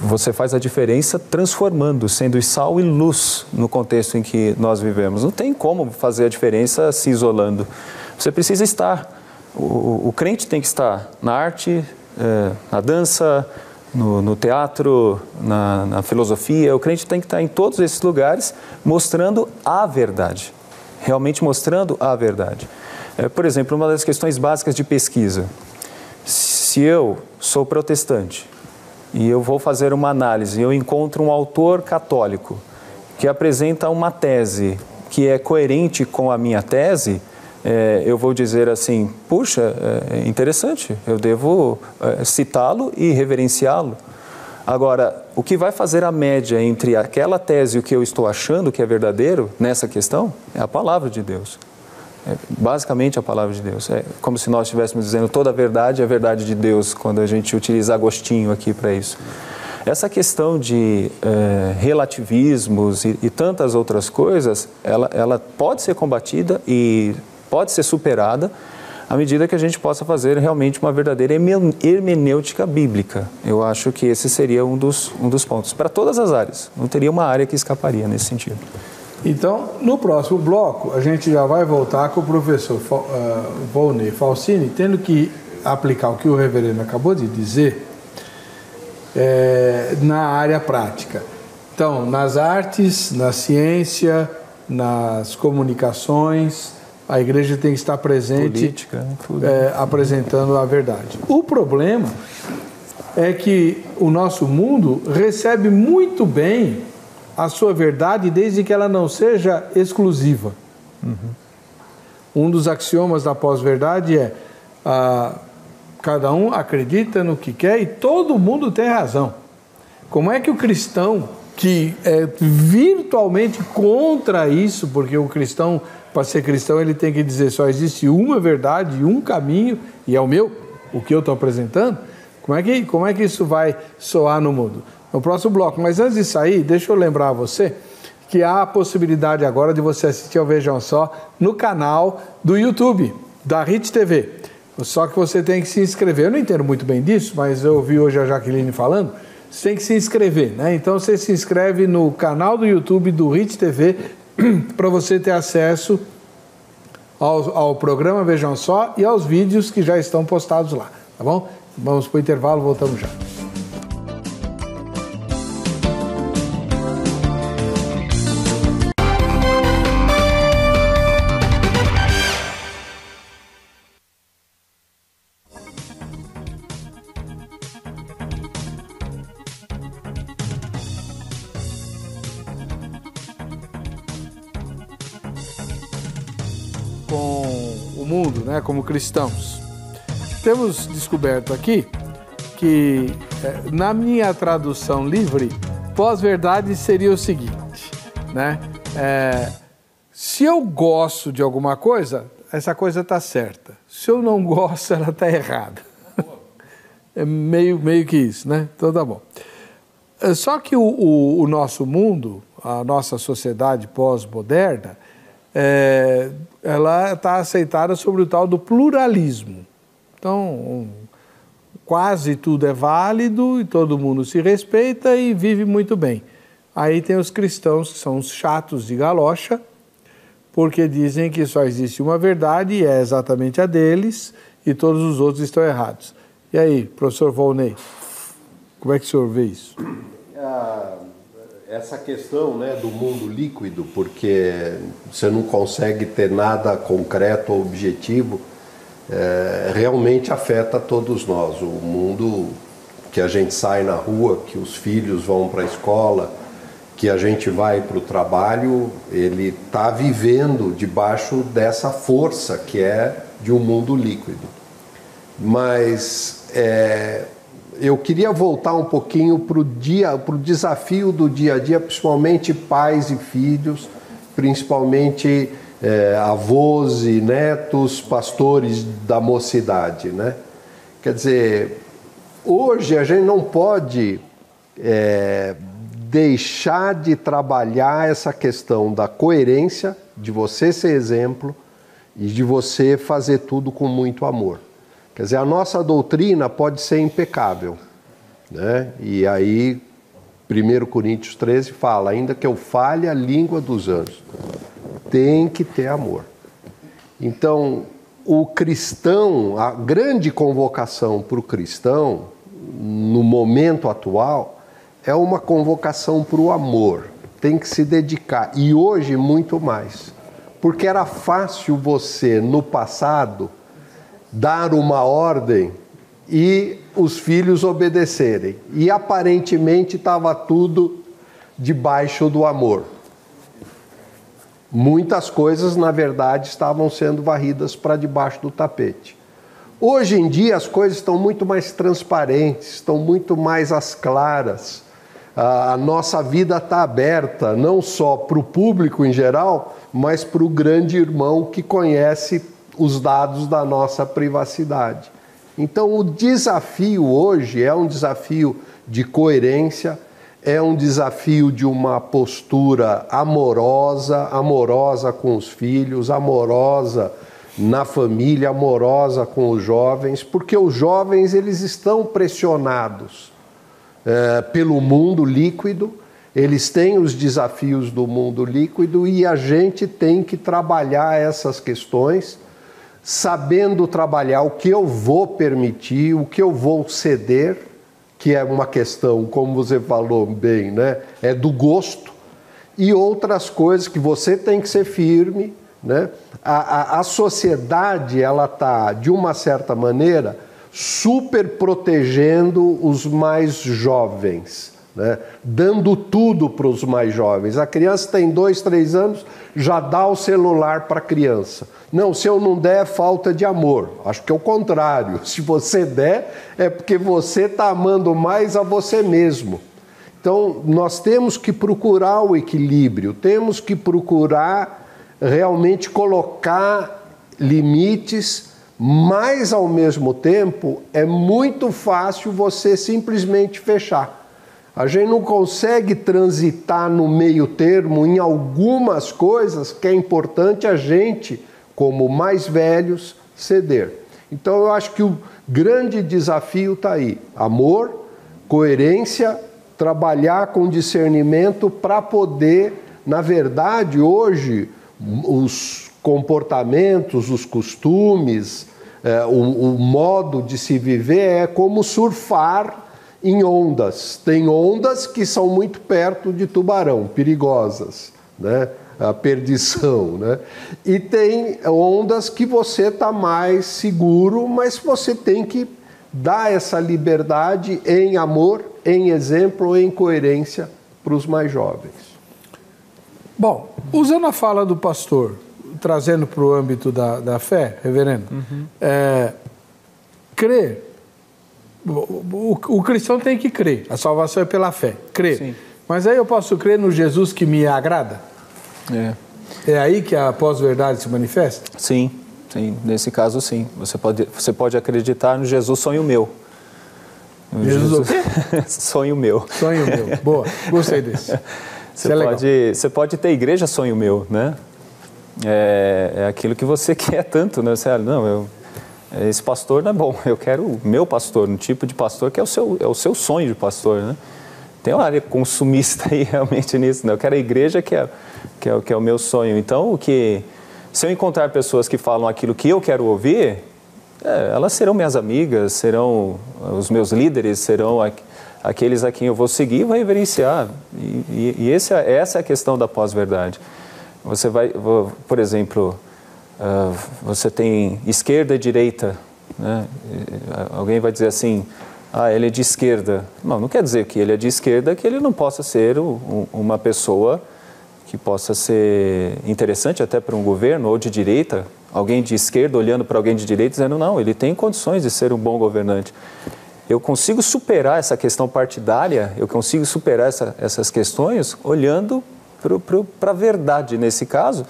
Você faz a diferença transformando, sendo sal e luz no contexto em que nós vivemos. Não tem como fazer a diferença se isolando. Você precisa estar. O crente tem que estar na arte, na dança, no teatro, na filosofia. O crente tem que estar em todos esses lugares mostrando a verdade. Realmente mostrando a verdade. Por exemplo, uma das questões básicas de pesquisa. Se eu sou protestante e eu vou fazer uma análise, eu encontro um autor católico que apresenta uma tese que é coerente com a minha tese, eu vou dizer assim, puxa, é interessante, eu devo citá-lo e reverenciá-lo. Agora, o que vai fazer a média entre aquela tese e o que eu estou achando que é verdadeiro nessa questão é a palavra de Deus. Basicamente a palavra de Deus. É como se nós estivéssemos dizendo toda a verdade é a verdade de Deus, quando a gente utiliza Agostinho aqui para isso. Essa questão de relativismos e tantas outras coisas, ela pode ser combatida e pode ser superada à medida que a gente possa fazer realmente uma verdadeira hermenêutica bíblica. Eu acho que esse seria um dos pontos. Para todas as áreas. Não teria uma área que escaparia nesse sentido. Então, no próximo bloco, a gente já vai voltar com o professor Volney Falsini, tendo que aplicar o que o reverendo acabou de dizer na área prática. Então, nas artes, na ciência, nas comunicações, a igreja tem que estar presente, política, apresentando a verdade. O problema é que o nosso mundo recebe muito bem a sua verdade desde que ela não seja exclusiva. Um dos axiomas da pós-verdade é cada um acredita no que quer e todo mundo tem razão. Como é que o cristão, que é virtualmente contra isso, porque o cristão, para ser cristão, ele tem que dizer só existe uma verdade, um caminho, e é o meu, o que eu estou apresentando, como é que isso vai soar no mundo? No próximo bloco. Mas antes de sair, deixa eu lembrar a você que há a possibilidade agora de você assistir ao Vejam Só no canal do YouTube, da RIT TV. Só que você tem que se inscrever. Eu não entendo muito bem disso, mas eu ouvi hoje a Jaqueline falando. Você tem que se inscrever, né? Então você se inscreve no canal do YouTube do RIT TV para você ter acesso ao programa Vejam Só e aos vídeos que já estão postados lá, tá bom? Vamos para o intervalo, voltamos já. Como cristãos. Temos descoberto aqui que, na minha tradução livre, pós-verdade seria o seguinte, né? Se eu gosto de alguma coisa, essa coisa está certa. Se eu não gosto, ela está errada. É meio que isso, né? Então tá bom. Só que o nosso mundo, a nossa sociedade pós-moderna, ela está aceitada sobre o tal do pluralismo. Então, quase tudo é válido e todo mundo se respeita e vive muito bem. Aí tem os cristãos que são os chatos de galocha, porque dizem que só existe uma verdade e é exatamente a deles e todos os outros estão errados. E aí, professor Volney, como é que o senhor vê isso? Essa questão, né, do mundo líquido, porque você não consegue ter nada concreto ou objetivo, realmente afeta todos nós. O mundo que a gente sai na rua, que os filhos vão para a escola, que a gente vai para o trabalho, ele está vivendo debaixo dessa força que é de um mundo líquido. Mas eu queria voltar um pouquinho para o desafio do dia a dia, principalmente pais e filhos, principalmente avós e netos, pastores da mocidade, né? Quer dizer, hoje a gente não pode deixar de trabalhar essa questão da coerência, de você ser exemplo e de você fazer tudo com muito amor. Quer dizer, a nossa doutrina pode ser impecável, né? E aí, 1 Coríntios 13 fala, ainda que eu fale a língua dos anjos, tem que ter amor. Então, o cristão, a grande convocação para o cristão, no momento atual, é uma convocação para o amor. Tem que se dedicar, e hoje muito mais. Porque era fácil você, no passado, dar uma ordem e os filhos obedecerem. E aparentemente estava tudo debaixo do amor. Muitas coisas, na verdade, estavam sendo varridas para debaixo do tapete. Hoje em dia as coisas estão muito mais transparentes, estão muito mais às claras. A nossa vida está aberta, não só para o público em geral, mas para o grande irmão que conhece os dados da nossa privacidade. Então, o desafio hoje é um desafio de coerência, é um desafio de uma postura amorosa com os filhos, amorosa na família, amorosa com os jovens, porque os jovens eles estão pressionados pelo mundo líquido, eles têm os desafios do mundo líquido e a gente tem que trabalhar essas questões, sabendo trabalhar o que eu vou permitir, o que eu vou ceder, que é uma questão, como você falou bem, né? É do gosto, e outras coisas que você tem que ser firme, né? A sociedade, ela está, de uma certa maneira, super protegendo os mais jovens, né? Dando tudo para os mais jovens. A criança tem 2, 3 anos, já dá o celular para a criança. Não, se eu não der, é falta de amor. Acho que é o contrário. Se você der, é porque você está amando mais a você mesmo. Então, nós temos que procurar o equilíbrio, temos que procurar realmente colocar limites, mas, ao mesmo tempo, é muito fácil você simplesmente fechar. A gente não consegue transitar no meio termo em algumas coisas que é importante a gente, como mais velhos, ceder. Então eu acho que o grande desafio está aí. Amor, coerência, trabalhar com discernimento para poder, na verdade, hoje, os comportamentos, os costumes, o modo de se viver é como surfar em ondas. Tem ondas que são muito perto de tubarão, perigosas, né? A perdição, né? E tem ondas que você está mais seguro, mas você tem que dar essa liberdade em amor, em exemplo, em coerência para os mais jovens. Bom, usando a fala do pastor, trazendo para o âmbito da fé, reverendo, crer. O cristão tem que crer, a salvação é pela fé, crer. Sim. Mas aí eu posso crer no Jesus que me agrada? É aí que a pós-verdade se manifesta? Sim, nesse caso sim. Você pode acreditar no Jesus sonho meu. Jesus o quê? Sonho meu. Sonho meu, boa, gostei desse. Você pode ter igreja sonho meu, né? É aquilo que você quer tanto, né? Você, esse pastor não é bom, eu quero o meu pastor, um tipo de pastor que é o seu sonho de pastor, né? tem uma área consumista aí realmente nisso, né? Eu quero a igreja que é o meu sonho. Então, se eu encontrar pessoas que falam aquilo que eu quero ouvir, elas serão minhas amigas, serão os meus líderes, serão aqueles a quem eu vou seguir e vou reverenciar. E essa é a questão da pós-verdade. Você vai, por exemplo, você tem esquerda e direita, né? Alguém vai dizer assim, ele é de esquerda. Não quer dizer que ele é de esquerda que ele não possa ser uma pessoa que possa ser interessante até para um governo, ou de direita, alguém de esquerda olhando para alguém de direita dizendo, não, ele tem condições de ser um bom governante. Eu consigo superar essa questão partidária, eu consigo superar essas questões olhando para a verdade nesse caso,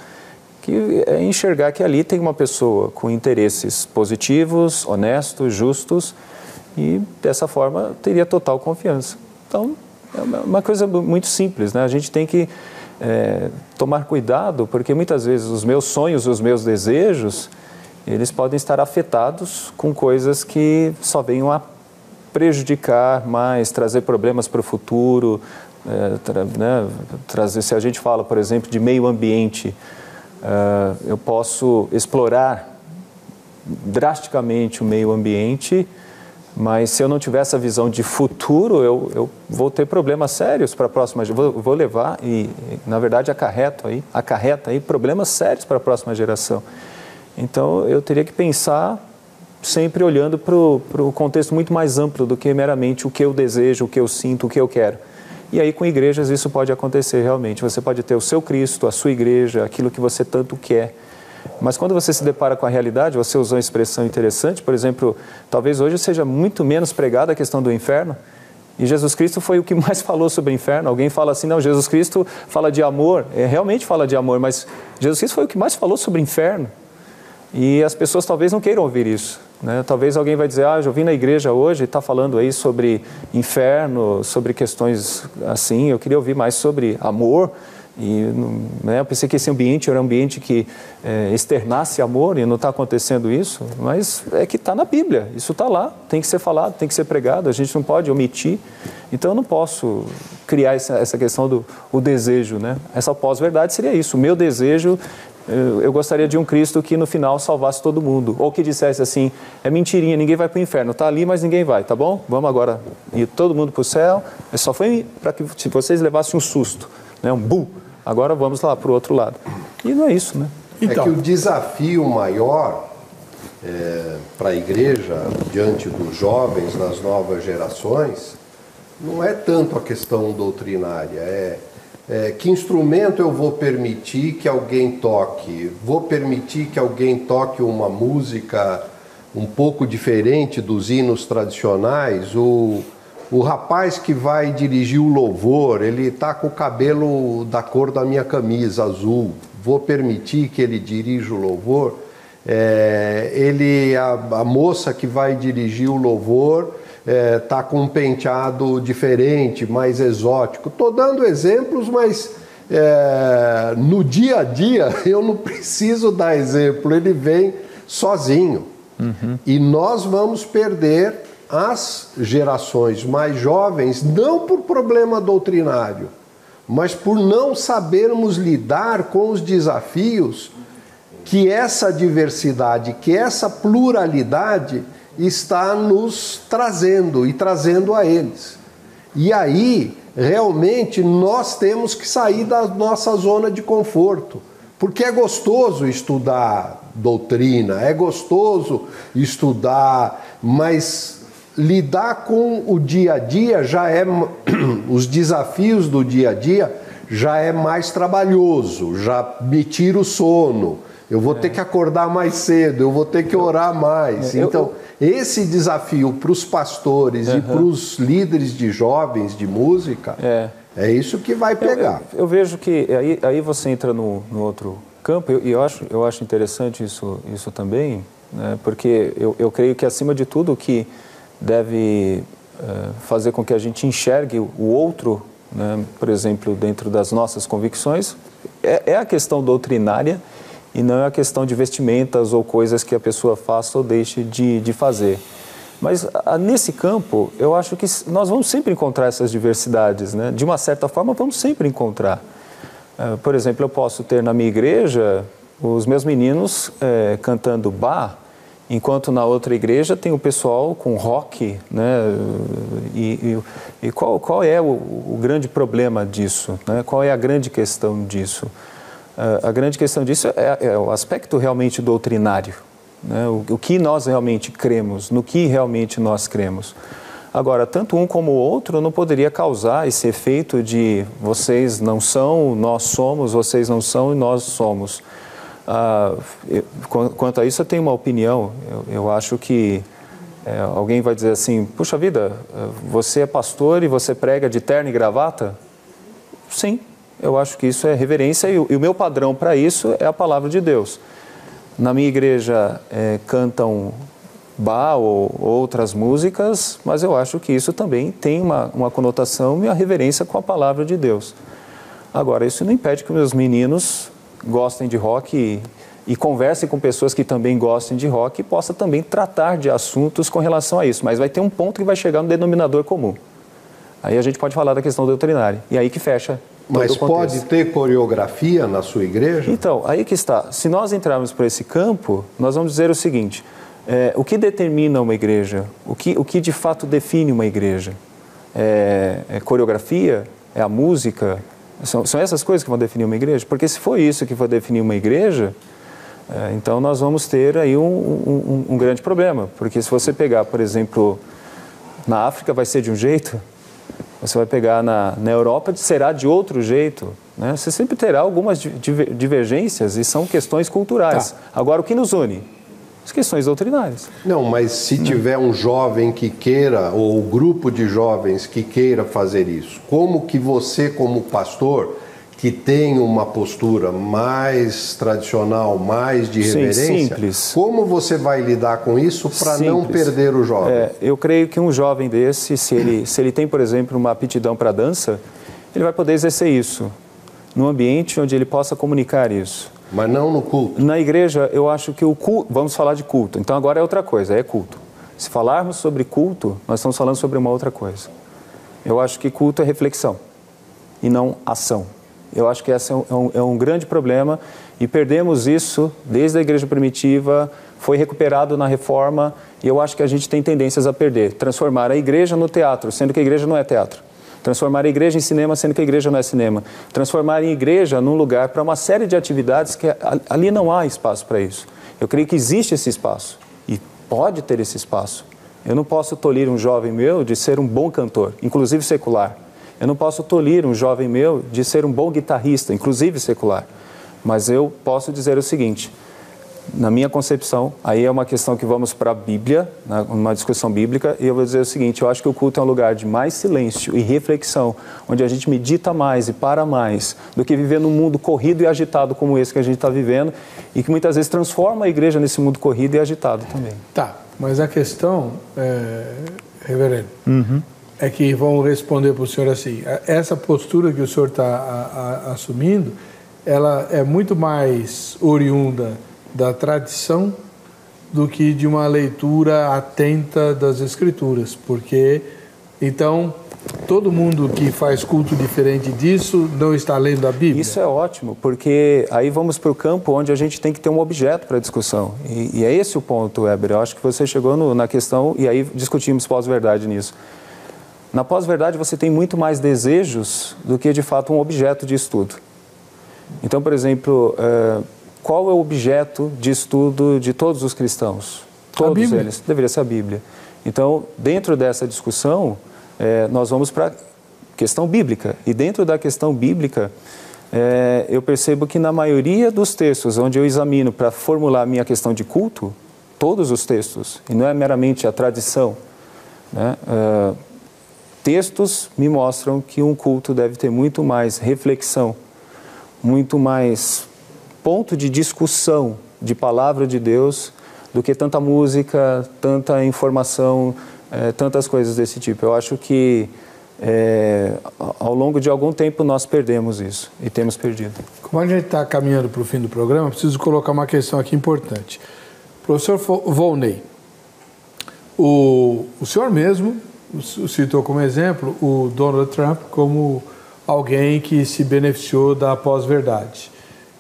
que é enxergar que ali tem uma pessoa com interesses positivos, honestos, justos, e dessa forma teria total confiança. Então, é uma coisa muito simples, né? A gente tem que tomar cuidado, porque muitas vezes os meus sonhos, os meus desejos, eles podem estar afetados com coisas que só venham a prejudicar mais, trazer problemas para o futuro, trazer, se a gente fala, por exemplo, de meio ambiente, eu posso explorar drasticamente o meio ambiente, mas se eu não tiver essa visão de futuro, eu vou ter problemas sérios para a próxima geração. Vou levar e, na verdade, acarreta aí problemas sérios para a próxima geração. Então, eu teria que pensar sempre olhando para o contexto muito mais amplo do que meramente o que eu desejo, o que eu sinto, o que eu quero. E aí, com igrejas, isso pode acontecer realmente. Você pode ter o seu Cristo, a sua igreja, aquilo que você tanto quer. Mas quando você se depara com a realidade, você usou uma expressão interessante, por exemplo, talvez hoje seja muito menos pregada a questão do inferno, e Jesus Cristo foi o que mais falou sobre o inferno. Alguém fala assim, não, Jesus Cristo fala de amor, realmente fala de amor, mas Jesus Cristo foi o que mais falou sobre o inferno. E as pessoas talvez não queiram ouvir isso, né? Talvez alguém vai dizer, já vim na igreja hoje e está falando aí sobre inferno, sobre questões assim, eu queria ouvir mais sobre amor. E eu pensei que esse ambiente era um ambiente que externasse amor, e não está acontecendo isso, mas é que está na Bíblia, isso está lá, tem que ser falado, tem que ser pregado, a gente não pode omitir. Então eu não posso criar essa questão do desejo, né? Essa pós-verdade seria isso, o meu desejo, eu gostaria de um Cristo que no final salvasse todo mundo, ou que dissesse assim, é mentirinha, ninguém vai para o inferno, está ali, mas ninguém vai, tá bom? Vamos agora ir todo mundo para o céu, só foi para que vocês levassem um susto, né? Um bu. Agora vamos lá para o outro lado. E não é isso, né? Então. É que o desafio maior para a igreja, diante dos jovens, das novas gerações, não é tanto a questão doutrinária, que instrumento eu vou permitir que alguém toque? Vou permitir que alguém toque uma música um pouco diferente dos hinos tradicionais? O rapaz que vai dirigir o louvor, ele está com o cabelo da cor da minha camisa, azul. Vou permitir que ele dirija o louvor? A moça que vai dirigir o louvor está com um penteado diferente, mais exótico. Estou dando exemplos, mas no dia a dia eu não preciso dar exemplo, ele vem sozinho. Uhum. E nós vamos perder as gerações mais jovens, não por problema doutrinário, mas por não sabermos lidar com os desafios que essa diversidade, que essa pluralidade está nos trazendo e trazendo a eles. E aí, realmente, nós temos que sair da nossa zona de conforto, porque é gostoso estudar doutrina, é gostoso estudar, mas lidar com o dia a dia os desafios do dia a dia já é mais trabalhoso, já me tira o sono, eu vou ter que acordar mais cedo, eu vou ter que orar mais. Então, esse desafio para os pastores e para os líderes de jovens de música, é isso que vai pegar. Eu vejo que aí você entra no outro campo, e eu acho interessante isso também, né? Porque eu creio que, acima de tudo, o que deve fazer com que a gente enxergue o outro, né, por exemplo, dentro das nossas convicções, é a questão doutrinária e não é a questão de vestimentas ou coisas que a pessoa faça ou deixe de fazer. Mas nesse campo, eu acho que nós vamos sempre encontrar essas diversidades, né? De uma certa forma, vamos sempre encontrar. Por exemplo, eu posso ter na minha igreja os meus meninos cantando Bach, enquanto na outra igreja tem o pessoal com rock, né? E qual é o grande problema disso, né? Qual é a grande questão disso? A grande questão disso é o aspecto realmente doutrinário, né? O que nós realmente cremos, no que realmente nós cremos. Agora, tanto um como o outro não poderia causar esse efeito de vocês não são, nós somos, vocês não são e nós somos. Quanto a isso, eu tenho uma opinião. Eu acho que alguém vai dizer assim, puxa vida, você é pastor e você prega de terno e gravata? Sim, eu acho que isso é reverência e o meu padrão para isso é a palavra de Deus. Na minha igreja cantam Bach ou outras músicas, mas eu acho que isso também tem uma conotação e uma reverência com a palavra de Deus. Agora, isso não impede que meus meninos gostem de rock e conversem com pessoas que também gostem de rock e possam também tratar de assuntos com relação a isso. Mas vai ter um ponto que vai chegar no denominador comum. Aí a gente pode falar da questão doutrinária. E aí que fecha todo Mas o contexto. pode ter coreografia na sua igreja? Então, aí que está. Se nós entrarmos por esse campo, nós vamos dizer o seguinte, o que determina uma igreja? O que de fato define uma igreja? É coreografia? É a música? São essas coisas que vão definir uma igreja? Porque se for isso que for definir uma igreja, então nós vamos ter aí um grande problema. Porque se você pegar, por exemplo, na África vai ser de um jeito, você vai pegar na Europa será de outro jeito, né? Você sempre terá algumas divergências e são questões culturais. Tá. Agora, o que nos une? As questões doutrinárias. Não, mas se tiver um jovem que queira, ou um grupo de jovens que queira fazer isso, como que você, como pastor, que tem uma postura mais tradicional, mais de reverência, simples. Como você vai lidar com isso para não perder o jovem? Eu creio que um jovem desse, se ele tem, por exemplo, uma aptidão para dança, ele vai poder exercer isso num ambiente onde ele possa comunicar isso. Mas não no culto. Na igreja, eu acho que o culto... Vamos falar de culto. Então, agora é outra coisa, é culto. Se falarmos sobre culto, nós estamos falando sobre uma outra coisa. Eu acho que culto é reflexão e não ação. Eu acho que esse é um grande problema e perdemos isso desde a igreja primitiva, foi recuperado na reforma e eu acho que a gente tem tendências a perder. Transformar a igreja no teatro, sendo que a igreja não é teatro. Transformar a igreja em cinema, sendo que a igreja não é cinema. Transformar a igreja num lugar para uma série de atividades que ali não há espaço para isso. Eu creio que existe esse espaço e pode ter esse espaço. Eu não posso tolir um jovem meu de ser um bom cantor, inclusive secular. Eu não posso tolir um jovem meu de ser um bom guitarrista, inclusive secular. Mas eu posso dizer o seguinte, na minha concepção, aí é uma questão que vamos para a Bíblia, uma discussão bíblica, e eu vou dizer o seguinte, eu acho que o culto é um lugar de mais silêncio e reflexão, onde a gente medita mais e para mais, do que viver num mundo corrido e agitado como esse que a gente está vivendo, e que muitas vezes transforma a igreja nesse mundo corrido e agitado também. Tá, mas a questão, reverendo, é que vão responder para o senhor assim, essa postura que o senhor está assumindo, ela é muito mais oriunda da tradição do que de uma leitura atenta das Escrituras, porque então todo mundo que faz culto diferente disso não está lendo a Bíblia. Isso é ótimo, porque aí vamos para o campo onde a gente tem que ter um objeto para discussão, e é esse o ponto, Weber. Eu acho que você chegou na questão, e aí discutimos pós-verdade nisso. Na pós-verdade você tem muito mais desejos do que de fato um objeto de estudo. Então, por exemplo, qual é o objeto de estudo de todos os cristãos? Todos eles. Deveria ser a Bíblia. Então, dentro dessa discussão, nós vamos para a questão bíblica. E dentro da questão bíblica, eu percebo que na maioria dos textos onde eu examino para formular a minha questão de culto, todos os textos, e não é meramente a tradição, né? Textos me mostram que um culto deve ter muito mais reflexão, muito mais ponto de discussão de palavra de Deus do que tanta música, tanta informação, tantas coisas desse tipo. Eu acho que ao longo de algum tempo nós perdemos isso e temos perdido. Como a gente está caminhando para o fim do programa, preciso colocar uma questão aqui importante. Professor Volney, o senhor mesmo citou como exemplo o Donald Trump como alguém que se beneficiou da pós-verdade.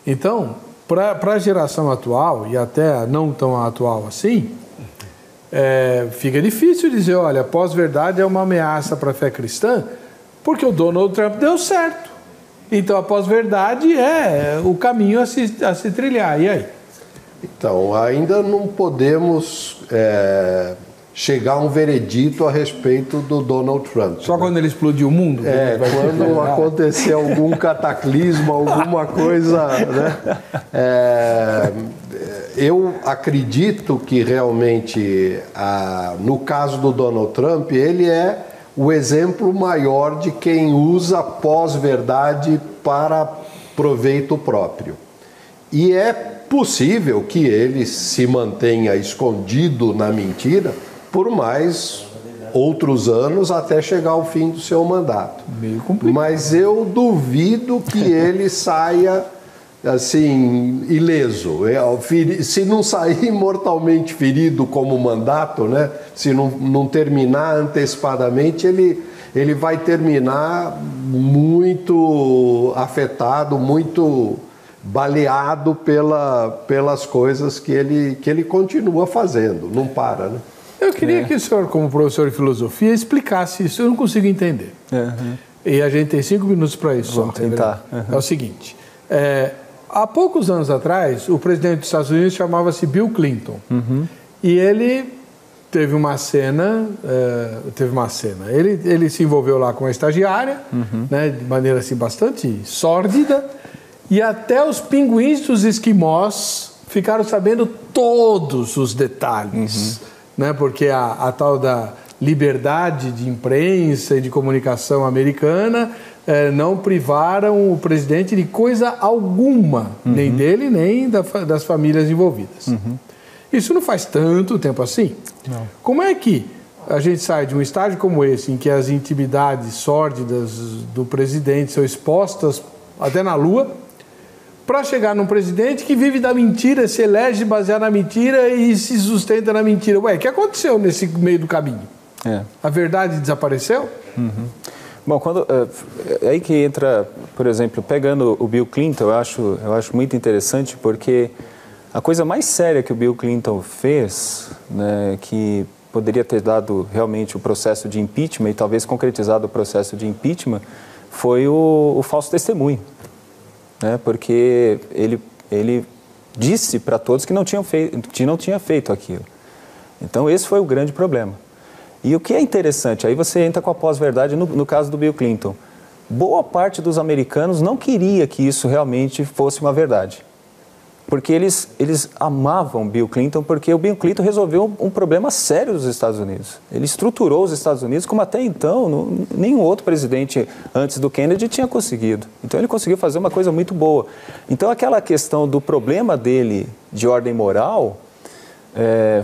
Então, para a geração atual, e até não tão atual assim, fica difícil dizer, olha, a pós-verdade é uma ameaça para a fé cristã, porque o Donald Trump deu certo. Então, a pós-verdade é o caminho a se trilhar. E aí? Então, ainda não podemos chegar a um veredito a respeito do Donald Trump. Só quando ele explodiu o mundo? Quando acontecer algum cataclismo, alguma coisa, né? Eu acredito que realmente, no caso do Donald Trump, ele é o exemplo maior de quem usa pós-verdade para proveito próprio. E é possível que ele se mantenha escondido na mentira por mais outros anos até chegar ao fim do seu mandato. Meio complicado. Mas eu duvido que ele saia assim, ileso. Se não sair mortalmente ferido como mandato, né? Se não terminar antecipadamente, ele vai terminar muito afetado, muito baleado pelas coisas que ele continua fazendo, não para, né? Eu queria que o senhor, como professor de filosofia, explicasse isso. Eu não consigo entender. E a gente tem 5 minutos para isso. Vamos tentar. É o seguinte, há poucos anos atrás, o presidente dos Estados Unidos chamava-se Bill Clinton. E ele teve uma cena, ele se envolveu lá com uma estagiária, né, de maneira assim, bastante sórdida, e até os pinguins dos esquimós ficaram sabendo todos os detalhes, né, porque a tal da liberdade de imprensa e de comunicação americana não privaram o presidente de coisa alguma, nem dele, nem das famílias envolvidas. Isso não faz tanto tempo assim. Não. Como é que a gente sai de um estágio como esse, em que as intimidades sórdidas do presidente são expostas até na lua, para chegar num presidente que vive da mentira, se elege baseado na mentira e se sustenta na mentira? Ué, o que aconteceu nesse meio do caminho? A verdade desapareceu? Bom, é aí que entra, por exemplo, pegando o Bill Clinton, eu acho muito interessante, porque a coisa mais séria que o Bill Clinton fez, né, que poderia ter dado realmente o processo de impeachment e talvez concretizado o processo de impeachment, foi o falso testemunho, né, porque ele disse para todos que não tinha feito aquilo. Então esse foi o grande problema. E o que é interessante, aí você entra com a pós-verdade no caso do Bill Clinton. Boa parte dos americanos não queria que isso realmente fosse uma verdade. Porque eles amavam Bill Clinton, porque o Bill Clinton resolveu um problema sério dos Estados Unidos. Ele estruturou os Estados Unidos como até então nenhum outro presidente antes do Kennedy tinha conseguido. Então ele conseguiu fazer uma coisa muito boa. Então aquela questão do problema dele de ordem moral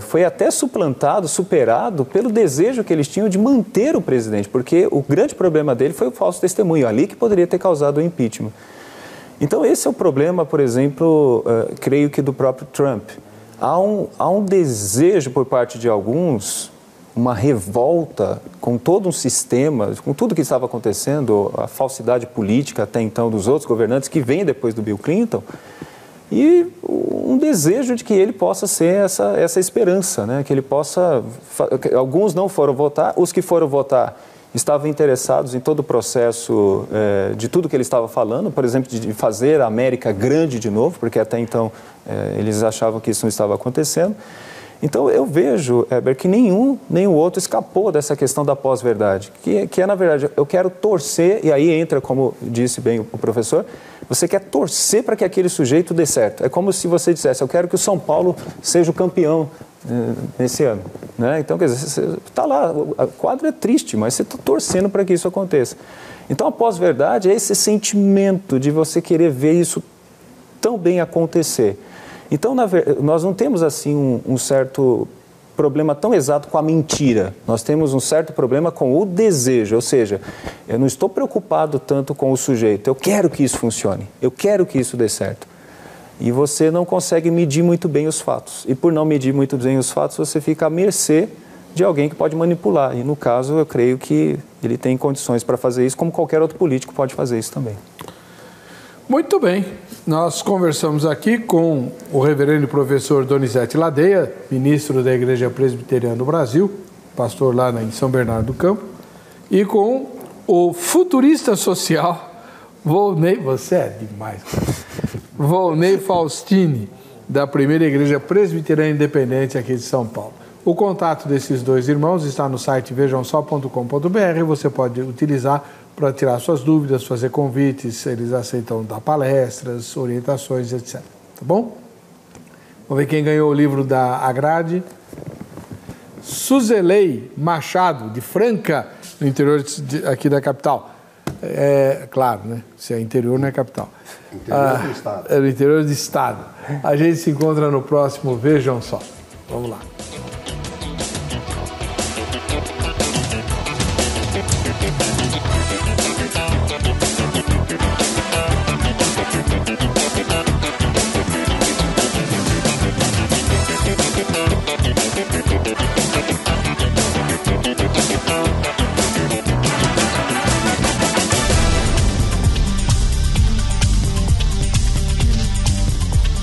foi até superado pelo desejo que eles tinham de manter o presidente, porque o grande problema dele foi o falso testemunho, ali que poderia ter causado o impeachment. Então esse é o problema, por exemplo, creio que do próprio Trump. Há um desejo por parte de alguns, uma revolta com todo um sistema, com tudo que estava acontecendo, a falsidade política até então dos outros governantes que vem depois do Bill Clinton, e um desejo de que ele possa ser essa esperança, né? Que ele possa... Alguns não foram votar, os que foram votar estavam interessados em todo o processo de tudo que ele estava falando, por exemplo, de fazer a América grande de novo, porque até então eles achavam que isso não estava acontecendo. Então eu vejo, Heber, que nenhum outro escapou dessa questão da pós-verdade, que é, na verdade, eu quero torcer, e aí entra, como disse bem o professor, você quer torcer para que aquele sujeito dê certo. É como se você dissesse, eu quero que o São Paulo seja o campeão nesse ano, né? Então, quer dizer, você está lá, o quadro é triste, mas você está torcendo para que isso aconteça. Então, a pós-verdade é esse sentimento de você querer ver isso tão bem acontecer. Então, nós não temos assim um certo problema tão exato com a mentira. Nós temos um certo problema com o desejo, ou seja, eu não estou preocupado tanto com o sujeito, eu quero que isso funcione, eu quero que isso dê certo. E você não consegue medir muito bem os fatos. E por não medir muito bem os fatos, você fica à mercê de alguém que pode manipular. E, no caso, eu creio que ele tem condições para fazer isso, como qualquer outro político pode fazer isso também. Muito bem. Nós conversamos aqui com o reverendo professor Donizete Ladeia, ministro da Igreja Presbiteriana do Brasil, pastor lá em São Bernardo do Campo, e com o futurista social Volney, você é demais, Volney Faustini, da Primeira Igreja Presbiteriana Independente aqui de São Paulo. O contato desses dois irmãos está no site vejamsó.com.br, você pode utilizar para tirar suas dúvidas, fazer convites, eles aceitam dar palestras, orientações, etc. Tá bom? Vamos ver quem ganhou o livro da Agrade. Suzelei Machado, de Franca, no interior aqui da capital. É claro, né? Se é interior, não é capital. Interior do estado. É no interior do estado. A gente se encontra no próximo Vejam Só. Vamos lá.